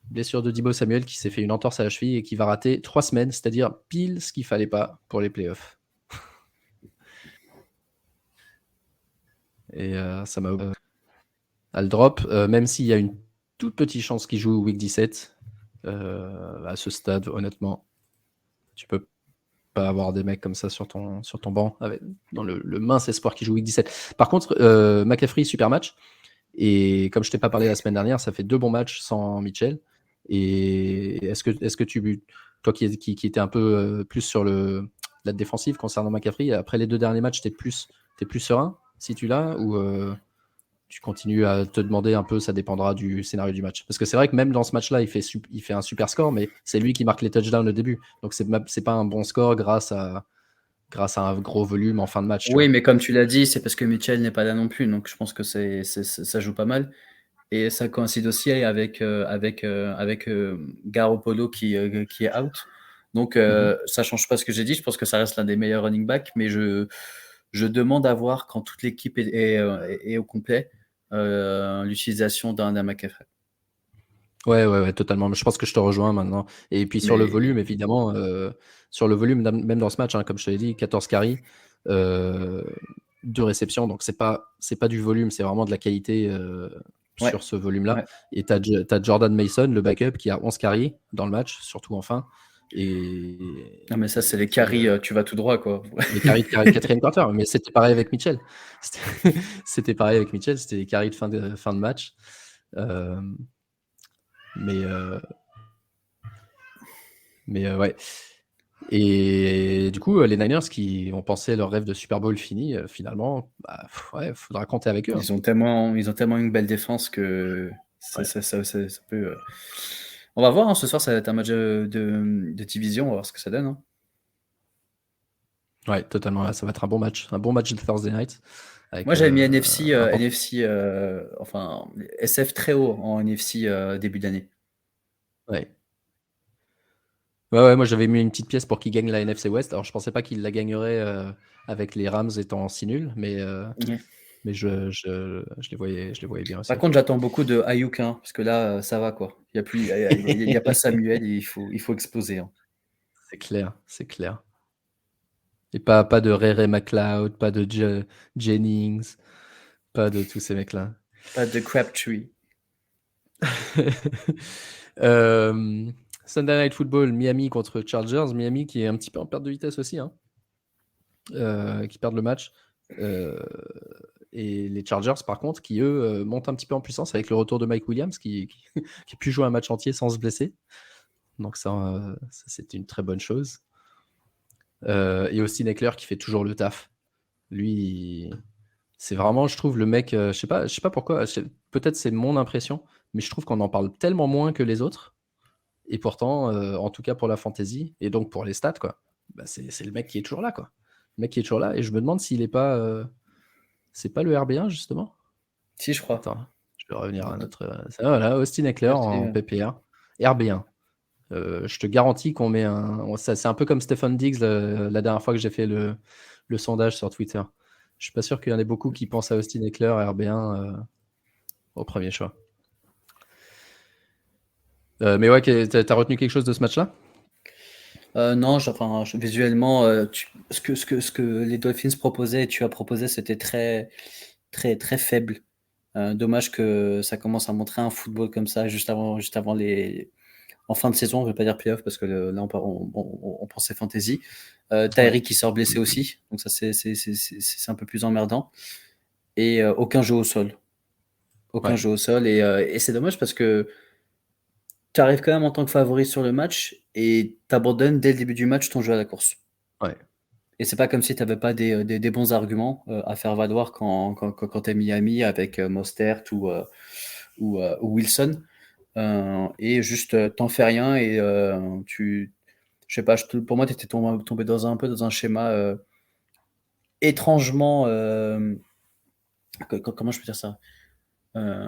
Blessure de Deebo Samuel qui s'est fait une entorse à la cheville et qui va rater 3 semaines, c'est-à-dire pile ce qu'il fallait pas pour les playoffs. Et ça m'a à le drop, même s'il y a une toute petite chance qu'il joue week 17. À ce stade, honnêtement, tu peux pas avoir des mecs comme ça sur ton banc dans le mince espoir qu'il joue week 17. Par contre, McCaffrey, super match. Et comme je t'ai pas parlé la semaine dernière, ça fait 2 bons matchs sans Mitchell. Et est-ce que toi qui étais un peu plus sur la défensive concernant McCaffrey, après les 2 derniers matchs, t'es plus serein si tu l'as, ou tu continues à te demander un peu, ça dépendra du scénario du match? Parce que c'est vrai que même dans ce match-là, il fait un super score, mais c'est lui qui marque les touchdowns au début. Donc c'est pas un bon score grâce à un gros volume en fin de match, tu Oui, vois. mais comme tu l'as dit, c'est parce que Mitchell n'est pas là non plus, donc je pense que ça joue pas mal. Et ça coïncide aussi avec Garoppolo qui est out. Donc ça change pas ce que j'ai dit. Je pense que ça reste l'un des meilleurs running backs, mais je demande à voir quand toute l'équipe est au complet l'utilisation d'un McCaffrey. Ouais, ouais, ouais, totalement. Je pense que je te rejoins maintenant. Et puis sur le Mais volume, évidemment, sur le volume, même dans ce match, hein, comme je te l'ai dit, 14 carries, 2 réceptions. Donc c'est pas du volume, c'est vraiment de la qualité ouais, sur ce volume-là. ouais. Et t'as Jordan Mason, le backup, qui a 11 carries dans le match, surtout en fin. Et, Non, mais ça, c'est les et, carries, tu vas tout droit, quoi. les carries de quatrième quarter. Mais c'était pareil avec Mitchell. C'était pareil avec Mitchell, c'était les carries de fin de match. Euh, mais ouais. Et du coup, les Niners qui ont pensé leur rêve de Super Bowl fini, finalement, bah, ouais, faudra compter avec eux, hein. Ils ont tellement une belle défense que Ouais. ça peut. On va voir, hein, ce soir, ça va être un match de division, on va voir ce que ça donne, hein. Ouais, totalement. Là, ça va être un bon match de Thursday night Moi, avec j'avais mis NFC, un enfin, SF très haut en NFC début d'année. ouais. Ouais, moi j'avais mis une petite pièce pour qu'il gagne la NFC West. Alors je pensais pas qu'il la gagnerait avec les Rams étant si nuls, Ouais. mais je les voyais bien Par aussi. contre, j'attends beaucoup de Ayuk, hein, parce que là, ça va, quoi. Il y a plus, il y a pas Samuel, il faut exploser, hein. C'est clair, c'est clair. Et pas de Ray McLeod, pas de Jennings, pas de tous ces mecs-là. Pas de Crabtree. Euh, Sunday Night Football, Miami contre Chargers. Miami qui est un petit peu en perte de vitesse aussi, hein, qui perdent le match. Et les Chargers, par contre, qui eux montent un petit peu en puissance avec le retour de Mike Williams, qui a pu jouer un match entier sans se blesser. Donc ça c'était une très bonne chose. Et Austin Eckler qui fait toujours le taf. Lui, c'est vraiment, je trouve, le mec, je sais pas pourquoi, peut-être c'est mon impression, mais je trouve qu'on en parle tellement moins que les autres. Et pourtant, en tout cas pour la fantasy, et donc pour les stats, quoi, bah c'est le mec qui est toujours là, quoi. Le mec qui est toujours là, et je me demande s'il est pas. C'est pas le RB1, justement? Si, je crois. Attends, je vais revenir à notre. Voilà, Austin Eckler Merci. en PPR. RB1. Je te garantis qu'on met c'est un peu comme Stephen Diggs la dernière fois que j'ai fait le sondage sur Twitter. Je suis pas sûr qu'il y en ait beaucoup qui pensent à Austin Eckler RB1 au premier choix. Mais ouais, t'as retenu quelque chose de ce match-là? Non, visuellement, ce que les Dolphins proposaient et tu as proposé, c'était très, très, très faible. Dommage que ça commence à montrer un football comme ça juste avant les en fin de saison, je ne vais pas dire playoff parce que là on pensait fantasy. Ouais. Tyreek qui sort blessé aussi, donc ça c'est un peu plus emmerdant. Et aucun jeu au sol. Aucun Ouais. jeu au sol. Et c'est dommage parce que tu arrives quand même en tant que favori sur le match et tu abandonnes dès le début du match ton jeu à la course. Ouais. Et c'est pas comme si tu n'avais pas des bons arguments à faire valoir quand tu es Miami avec Mostert ou Wilson. Et juste, t'en fais rien et je sais pas, pour moi, tu étais tombé un peu dans un schéma étrangement. Comment je peux dire ça? Euh,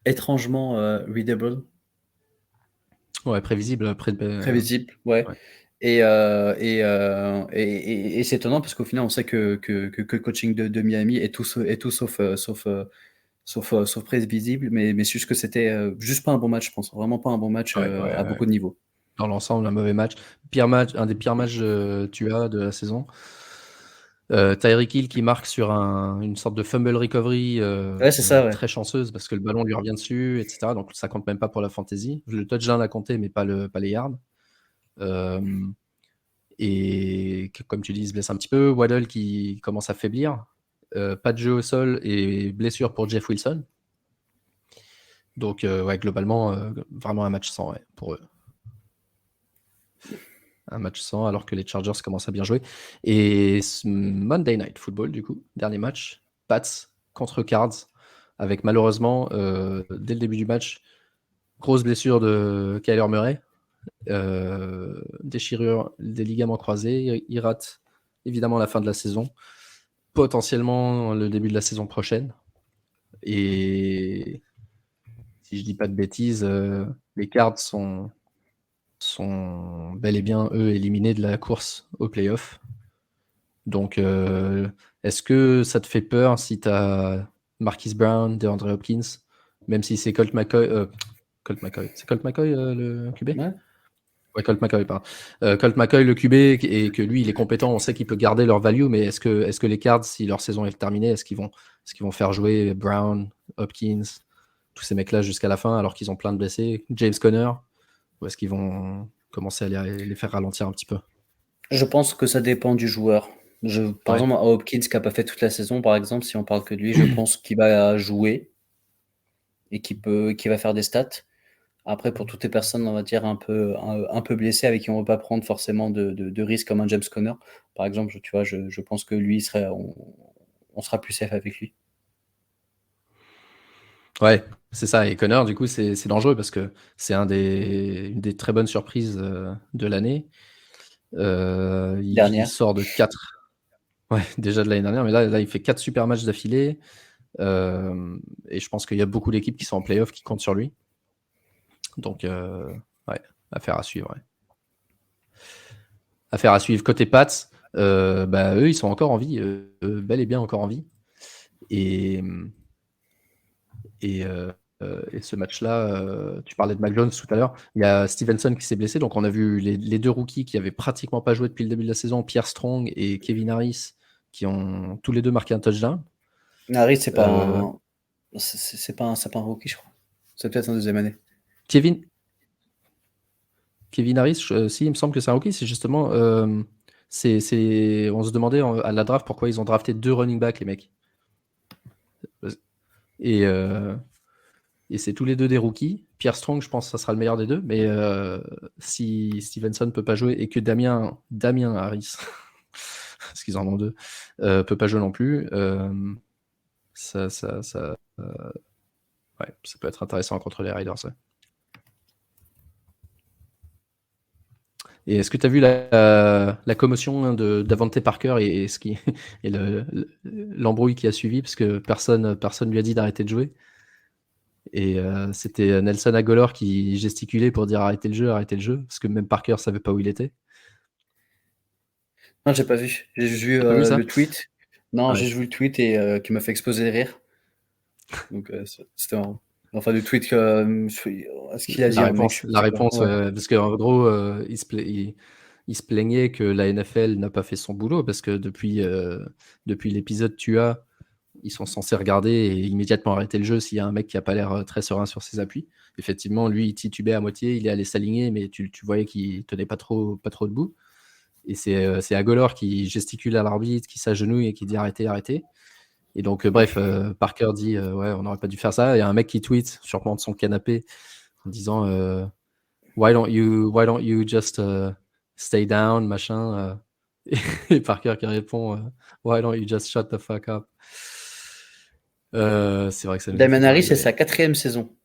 Étrangement readable, Ouais, prévisible après. prévisible, ouais. Ouais. Et c'est étonnant parce qu'au final, on sait que le coaching de Miami est tout sauf prévisible, mais c'est juste que c'était juste pas un bon match, je pense. Vraiment pas un bon match Ouais, ouais, à ouais. beaucoup de niveaux. Dans l'ensemble, un mauvais match. Un des pires matchs tu as de la saison. Tyreek Hill qui marque sur une sorte de fumble recovery Ouais, c'est ça, ouais. très chanceuse parce que le ballon lui revient dessus, etc. Donc ça compte même pas pour la fantasy. Le touchdown a compté, mais pas les yards. Et comme tu dis, il se blesse un petit peu. Waddle qui commence à faiblir. Pas de jeu au sol et blessure pour Jeff Wilson. Donc ouais, globalement, vraiment un match sans pour eux. Un match sans alors que les Chargers commencent à bien jouer. Et Monday Night Football, du coup, dernier match, Pats contre Cards, avec malheureusement, dès le début du match, grosse blessure de Kyler Murray, déchirure des ligaments croisés, il rate évidemment la fin de la saison, potentiellement le début de la saison prochaine. Et si je dis pas de bêtises, les Cards sont bel et bien, eux, éliminés de la course au playoff. Donc, est-ce que ça te fait peur si tu as Marquise Brown, DeAndre Hopkins, même si c'est Colt McCoy, c'est Colt McCoy le QB? Ouais. Ouais, Colt McCoy, pardon. Colt McCoy, le QB, et que lui, il est compétent, on sait qu'il peut garder leur value, mais est-ce que les Cards, si leur saison est terminée, est-ce qu'ils vont faire jouer Brown, Hopkins, tous ces mecs-là jusqu'à la fin, alors qu'ils ont plein de blessés, James Conner, ou est-ce qu'ils vont commencer à les faire ralentir un petit peu? Je pense que ça dépend du joueur. Par Ouais. exemple, Hopkins qui a pas fait toute la saison, par exemple, si on parle que de lui, je pense qu'il va jouer et qu'il va faire des stats. Après, pour toutes les personnes, on va dire un peu blessées avec qui on ne va pas prendre forcément de risques comme un James Conner, par exemple, tu vois, je pense que lui on sera plus safe avec lui. Ouais, c'est ça. Et Connor, du coup, c'est dangereux parce que c'est une des très bonnes surprises de l'année. Il Dernière. sort de 4, ouais, déjà de l'année dernière, mais là, il fait 4 super matchs d'affilée. Et je pense qu'il y a beaucoup d'équipes qui sont en playoff qui comptent sur lui. Donc, ouais, affaire à suivre. Ouais. Affaire à suivre. Côté Pats, bah, eux, ils sont encore en vie, bel et bien encore en vie. Et, et ce match-là, tu parlais de Mac Jones tout à l'heure, il y a Stevenson qui s'est blessé, donc on a vu les deux rookies qui avaient pratiquement pas joué depuis le début de la saison, Pierre Strong et Kevin Harris, qui ont tous les deux marqué un touchdown. Harry, c'est pas Euh, un, c'est pas un rookie, je crois. C'est peut-être en deuxième année. Kevin, Kevin Harris, si, il me semble que c'est un rookie, c'est justement, on se demandait à la draft pourquoi ils ont drafté 2 running backs, les mecs. Et, euh, Et c'est tous les deux des rookies. Pierre Strong, je pense que ça sera le meilleur des deux. Mais si Stevenson ne peut pas jouer et que Damien Harris, parce qu'ils en ont deux, peut pas jouer non plus, ouais, ça peut être intéressant contre les Raiders. Ouais. Et est-ce que tu as vu la commotion de Davante Parker et et l'embrouille qui a suivi parce que personne lui a dit d'arrêter de jouer? Et c'était Nelson Agholor qui gesticulait pour dire arrêtez le jeu, parce que même Parker savait pas où il était. Non, j'ai pas vu. J'ai juste vu T'as pas vu ça? le tweet. Non, j'ai Ouais. juste vu le tweet et qui m'a fait exploser de rire. Donc c'était marrant. Enfin, le tweet que ce qu'il a dit, un mec, je La sais pas. réponse, Ouais. ouais, parce qu'en gros, il se plaignait que la NFL n'a pas fait son boulot, parce que depuis l'épisode Tu as, ils sont censés regarder et immédiatement arrêter le jeu s'il y a un mec qui a pas l'air très serein sur ses appuis. Effectivement, lui, il titubait à moitié, il est allé s'aligner, mais tu voyais qu'il tenait pas trop debout. Et c'est Agolor qui gesticule à l'arbitre, qui s'agenouille et qui dit arrêtez, arrêtez. Et donc, bref, Parker dit ouais, on n'aurait pas dû faire ça. Il y a un mec qui tweet, sûrement de son canapé, en disant why don't you just stay down, machin. Et Parker qui répond why don't you just shut the fuck up. C'est vrai que ça nous Damien fait Harris, c'est rigoler. sa 4e saison.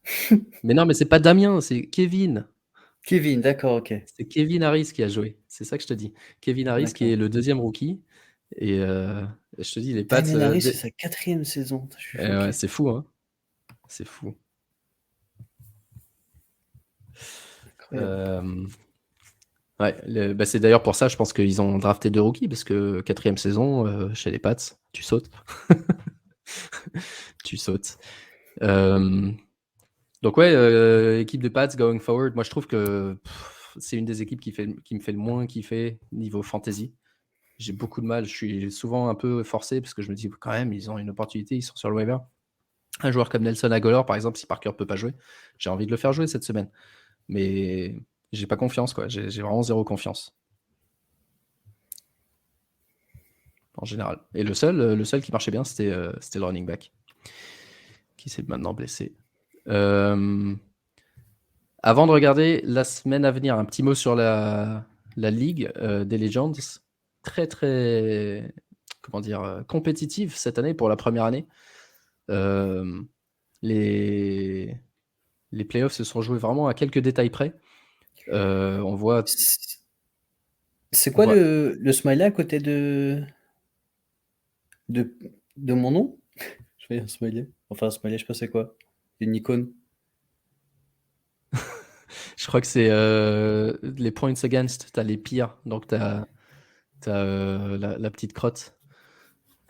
Mais non, mais c'est pas Damien, c'est Kevin. Kevin, d'accord, ok. C'est Kevin Harris qui a joué. C'est ça que je te dis. Kevin Harris qui D'accord. est le deuxième rookie. Et je te dis, les Pats. Damien Harris, c'est sa 4e saison. Je suis choqué. Ouais, c'est fou, hein. C'est fou. Ouais, bah c'est d'ailleurs pour ça, je pense qu'ils ont drafté 2 rookies, parce que 4e saison, chez les Pats, tu sautes. Tu sautes. Donc ouais, équipe de Pats going forward, moi je trouve que c'est une des équipes qui me fait le moins kiffer niveau fantasy. J'ai beaucoup de mal, je suis souvent un peu forcé parce que je me dis quand même, ils ont une opportunité, ils sont sur le waiver. Un joueur comme Nelson Agholor, par exemple, si Parker peut pas jouer, j'ai envie de le faire jouer cette semaine. Mais j'ai pas confiance, quoi. J'ai vraiment zéro confiance. En général. Et le seul qui marchait bien, c'était le running back, qui s'est maintenant blessé. Avant de regarder la semaine à venir, un petit mot sur la ligue des Legends. Très, très, comment dire, compétitive cette année pour la première année. Les playoffs se sont joués vraiment à quelques détails près. On voit. C'est quoi le smiley à côté de mon nom? Je voyais un smiley. Enfin, un smiley, je sais pas c'est quoi. Une icône. Je crois que c'est les points against, t'as les pires, donc t'as la petite crotte.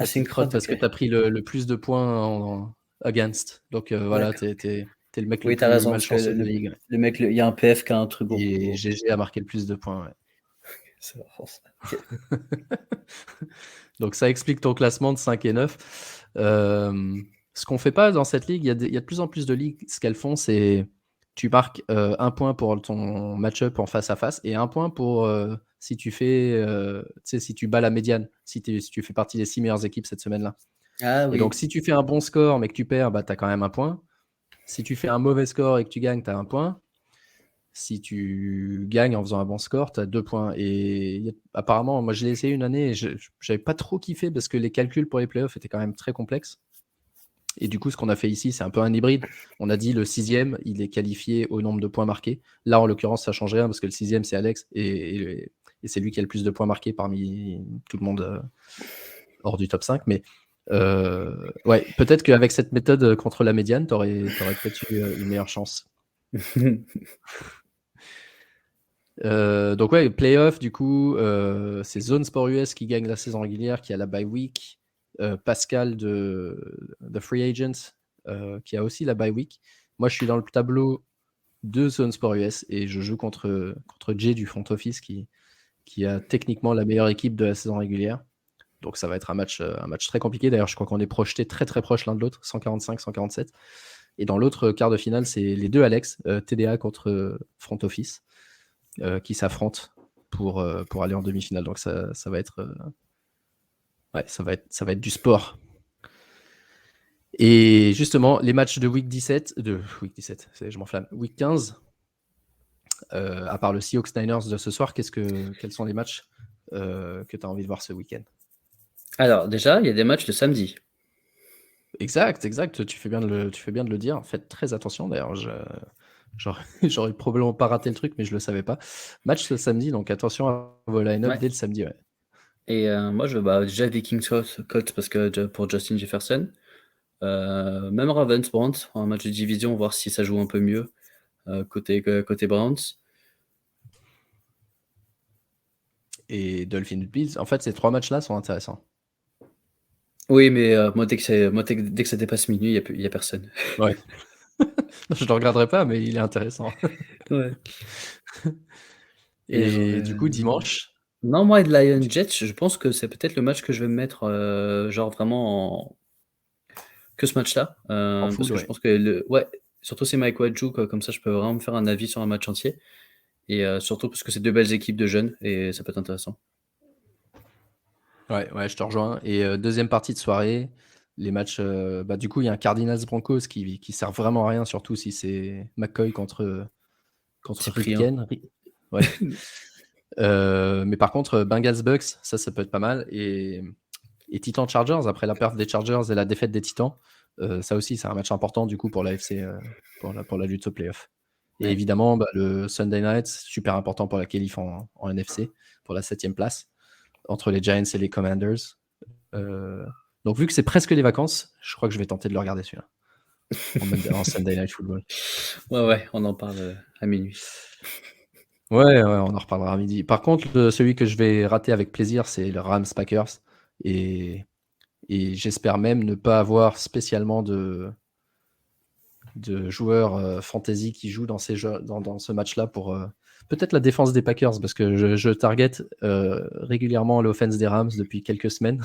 Ah, La c'est une petite crotte crotte, parce que ok. t'as pris le plus de points en against. Donc voilà, D'accord. t'es le mec le Oui, t'as plus raison, parce que malchanceux de la ligue. le mec, il y a un PF qui a un truc gros. Et GG a marqué le plus de points. Ouais. C'est marrant, ça. Ok. Donc ça explique ton classement de 5 et 9. Ce qu'on fait pas dans cette ligue, il y a de plus en plus de ligues, ce qu'elles font, c'est tu marques 1 point pour ton match-up en face à face et 1 point pour si tu fais, si tu bats la médiane, si tu fais partie des 6 meilleures équipes cette semaine-là. Ah Et oui. donc si tu fais un bon score mais que tu perds, bah, tu as quand même 1 point. Si tu fais un mauvais score et que tu gagnes, tu as 1 point. Si tu gagnes en faisant un bon score, tu as 2 points. Et apparemment, moi je l'ai essayé une année et j'avais pas trop kiffé parce que les calculs pour les playoffs étaient quand même très complexes. Et du coup, ce qu'on a fait ici, c'est un peu un hybride. On a dit le 6e, il est qualifié au nombre de points marqués. Là, en l'occurrence, ça change rien parce que le 6e, c'est Alex et c'est lui qui a le plus de points marqués parmi tout le monde hors du top 5. Mais ouais, peut-être qu'avec cette méthode contre la médiane, t'aurais peut-être eu une meilleure chance. Donc ouais, playoff, du coup, c'est Zone Sport US qui gagne la saison régulière, qui a la bye week. Pascal de The Free Agents, qui a aussi la bye week. Moi, je suis dans le tableau de Zone Sport US et je joue contre Jay du front office qui a techniquement la meilleure équipe de la saison régulière. Donc ça va être un match très compliqué. D'ailleurs, je crois qu'on est projeté très très proche l'un de l'autre, 145-147. Et dans l'autre quart de finale, c'est les deux Alex, TDA contre front office, qui s'affrontent pour aller en demi-finale. Donc ça va être ouais, ça va être du sport. Et justement, les matchs de week 17, je m'enflamme, week 15, à part le Seahawks Niners de ce soir, quels sont les matchs que tu as envie de voir ce week-end? Alors, déjà, il y a des matchs le samedi. Exact, tu fais bien de le dire. Faites très attention, d'ailleurs, j'aurais probablement pas raté le truc, mais je le savais pas. Match ce samedi, donc attention à vos line-up dès le samedi. Ouais. Et moi, je veux déjà Vikings Colts parce que pour Justin Jefferson. Même Ravens Browns, un match de division, voir si ça joue un peu mieux côté Browns. Et Dolphins Bills, en fait, ces 3 matchs-là sont intéressants. Oui, mais moi, dès que ça dépasse minuit, il y a personne. Ouais. Je ne le regarderai pas, mais il est intéressant. Ouais. Et du coup, dimanche. Non, moi, Lions Jets, je pense que c'est peut-être le match que je vais me mettre, genre vraiment que ce match-là, En parce full, que je ouais. pense que surtout c'est Mike Wadju, comme ça je peux vraiment me faire un avis sur un match entier. Et surtout parce que c'est deux belles équipes de jeunes et ça peut être intéressant. Ouais, ouais, je te rejoins. Et deuxième partie de soirée, les matchs. Du coup, il y a un Cardinals Broncos qui sert vraiment à rien, surtout si c'est McCoy contre Cyprien. Ripken. Ouais. Mais par contre, Bengals Bucks, ça peut être pas mal. Et Titans Chargers, après la perte des Chargers et la défaite des Titans, ça aussi, c'est un match important du coup pour l'AFC, pour la lutte au playoff. Et Ouais. évidemment, le Sunday Night, super important pour la qualif en NFC, pour la 7e place, entre les Giants et les Commanders. Donc, vu que c'est presque les vacances, je crois que je vais tenter de le regarder celui-là, en Sunday Night Football. Ouais, on en parle à minuit. Ouais, on en reparlera à midi. Par contre, celui que je vais rater avec plaisir, c'est le Rams Packers. Et j'espère même ne pas avoir spécialement de joueurs fantasy qui jouent dans ce match-là pour peut-être la défense des Packers, parce que je target régulièrement l'offense des Rams depuis quelques semaines.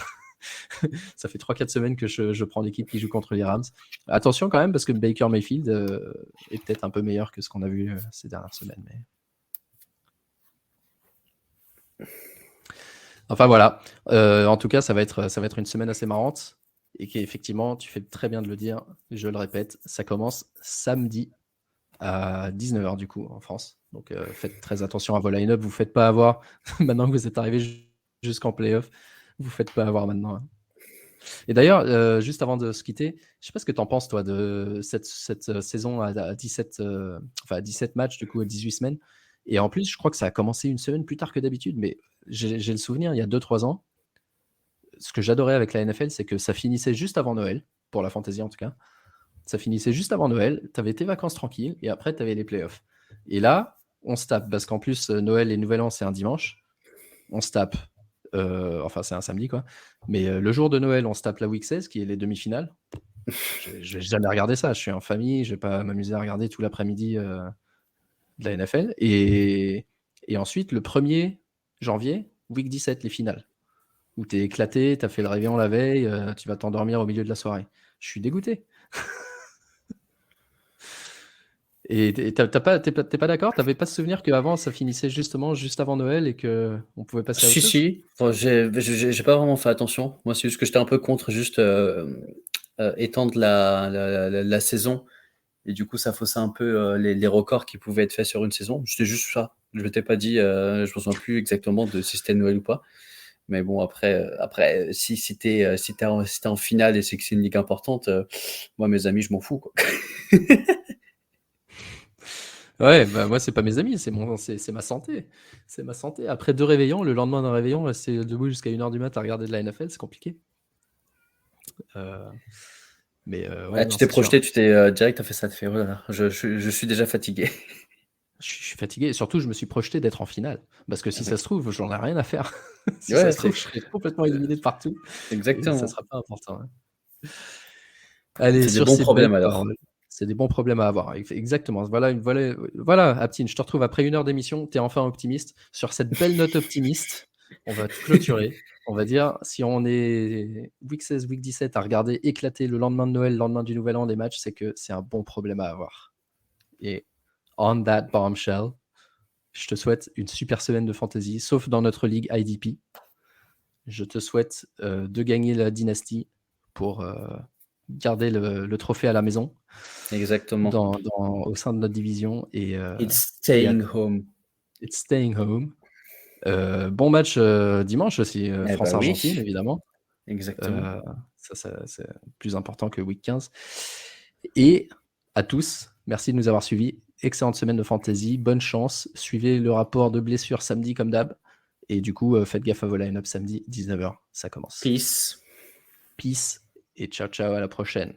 Ça fait 3-4 semaines que je prends l'équipe qui joue contre les Rams. Attention quand même, parce que Baker Mayfield est peut-être un peu meilleur que ce qu'on a vu ces dernières semaines. Mais... Enfin voilà. En tout cas, ça va être une semaine assez marrante. Et qu'effectivement, tu fais très bien de le dire, je le répète, ça commence samedi à 19h du coup en France. Donc faites très attention à vos line-up. Vous ne faites pas avoir, maintenant que vous êtes arrivé jusqu'en playoff, vous ne faites pas avoir maintenant. Hein. Et d'ailleurs, juste avant de se quitter, je ne sais pas ce que tu en penses, toi, de cette saison à 17, 17 matchs, du coup, à 18 semaines. Et en plus, je crois que ça a commencé une semaine plus tard que d'habitude, mais j'ai le souvenir, il y a 2-3 ans, ce que j'adorais avec la NFL, c'est que ça finissait juste avant Noël, pour la fantasy en tout cas. Ça finissait juste avant Noël, tu avais tes vacances tranquilles, et après, tu avais les playoffs. Et là, on se tape, parce qu'en plus, Noël et Nouvel An, c'est un dimanche. On se tape, enfin, c'est un samedi, quoi. Mais le jour de Noël, on se tape la Week 16, qui est les demi-finales. Je n'ai jamais regardé ça. Je suis en famille, je ne vais pas m'amuser à regarder tout l'après-midi de la NFL. Et ensuite, le 1er janvier, Week 17, les finales. Où tu es éclaté, tu as fait le réveillon la veille, tu vas t'endormir au milieu de la soirée. Je suis dégoûté. Et t'es pas d'accord? T'avais pas ce souvenir qu'avant, ça finissait justement juste avant Noël et qu'on pouvait passer à autre Si, chose? si. Enfin, j'ai pas vraiment fait attention. Moi, c'est juste que j'étais un peu contre juste étendre la saison. Et du coup, ça faussait un peu les records qui pouvaient être faits sur une saison. C'était juste ça. Je ne m'étais pas dit, je me souviens plus exactement de si c'était Noël ou pas. Mais bon, après si t'es en finale et c'est que c'est une ligue importante, moi, mes amis, je m'en fous, quoi. Ouais, bah moi, c'est pas mes amis, c'est ma santé. C'est ma santé. Après 2 réveillons, le lendemain d'un réveillon, rester debout jusqu'à 1h du mat à regarder de la NFL, c'est compliqué. Mais ouais, Ah, non, tu t'es c'est sûr. projeté, tu t'es direct, t'as fait ça, t'as fait, oh là là, je suis déjà fatigué. Je suis fatigué et surtout, je me suis projeté d'être en finale. Parce que si ça se trouve, j'en ai rien à faire. Si ça Ouais, se trouve, je serai complètement éliminé de partout et ça exactement. sera pas important, hein. Allez, C'est des sur bons ces belles problèmes alors. paroles, c'est des bons problèmes à avoir. Exactement. Voilà, Aptine, je te retrouve après 1 heure d'émission. Tu es enfin optimiste. Sur cette belle note optimiste, on va clôturer. On va dire, si on est week 16, week 17 à regarder éclater le lendemain de Noël, le lendemain du Nouvel An des matchs, c'est que c'est un bon problème à avoir. Et on that bombshell, je te souhaite une super semaine de fantasy, sauf dans notre ligue IDP. Je te souhaite de gagner la dynastie pour garder le trophée à la maison Exactement. au sein de notre division. It's Et staying home. it's staying home. Bon match dimanche aussi, Eh bah France-Argentine, oui, évidemment. exactement. Euh, ça, c'est plus important que week 15. Et à tous, merci de nous avoir suivis. Excellente semaine de fantasy. Bonne chance. Suivez le rapport de blessure samedi comme d'hab. Et du coup, faites gaffe à vos line-up samedi, 19h. Ça commence. Peace. Peace et ciao, ciao, à la prochaine.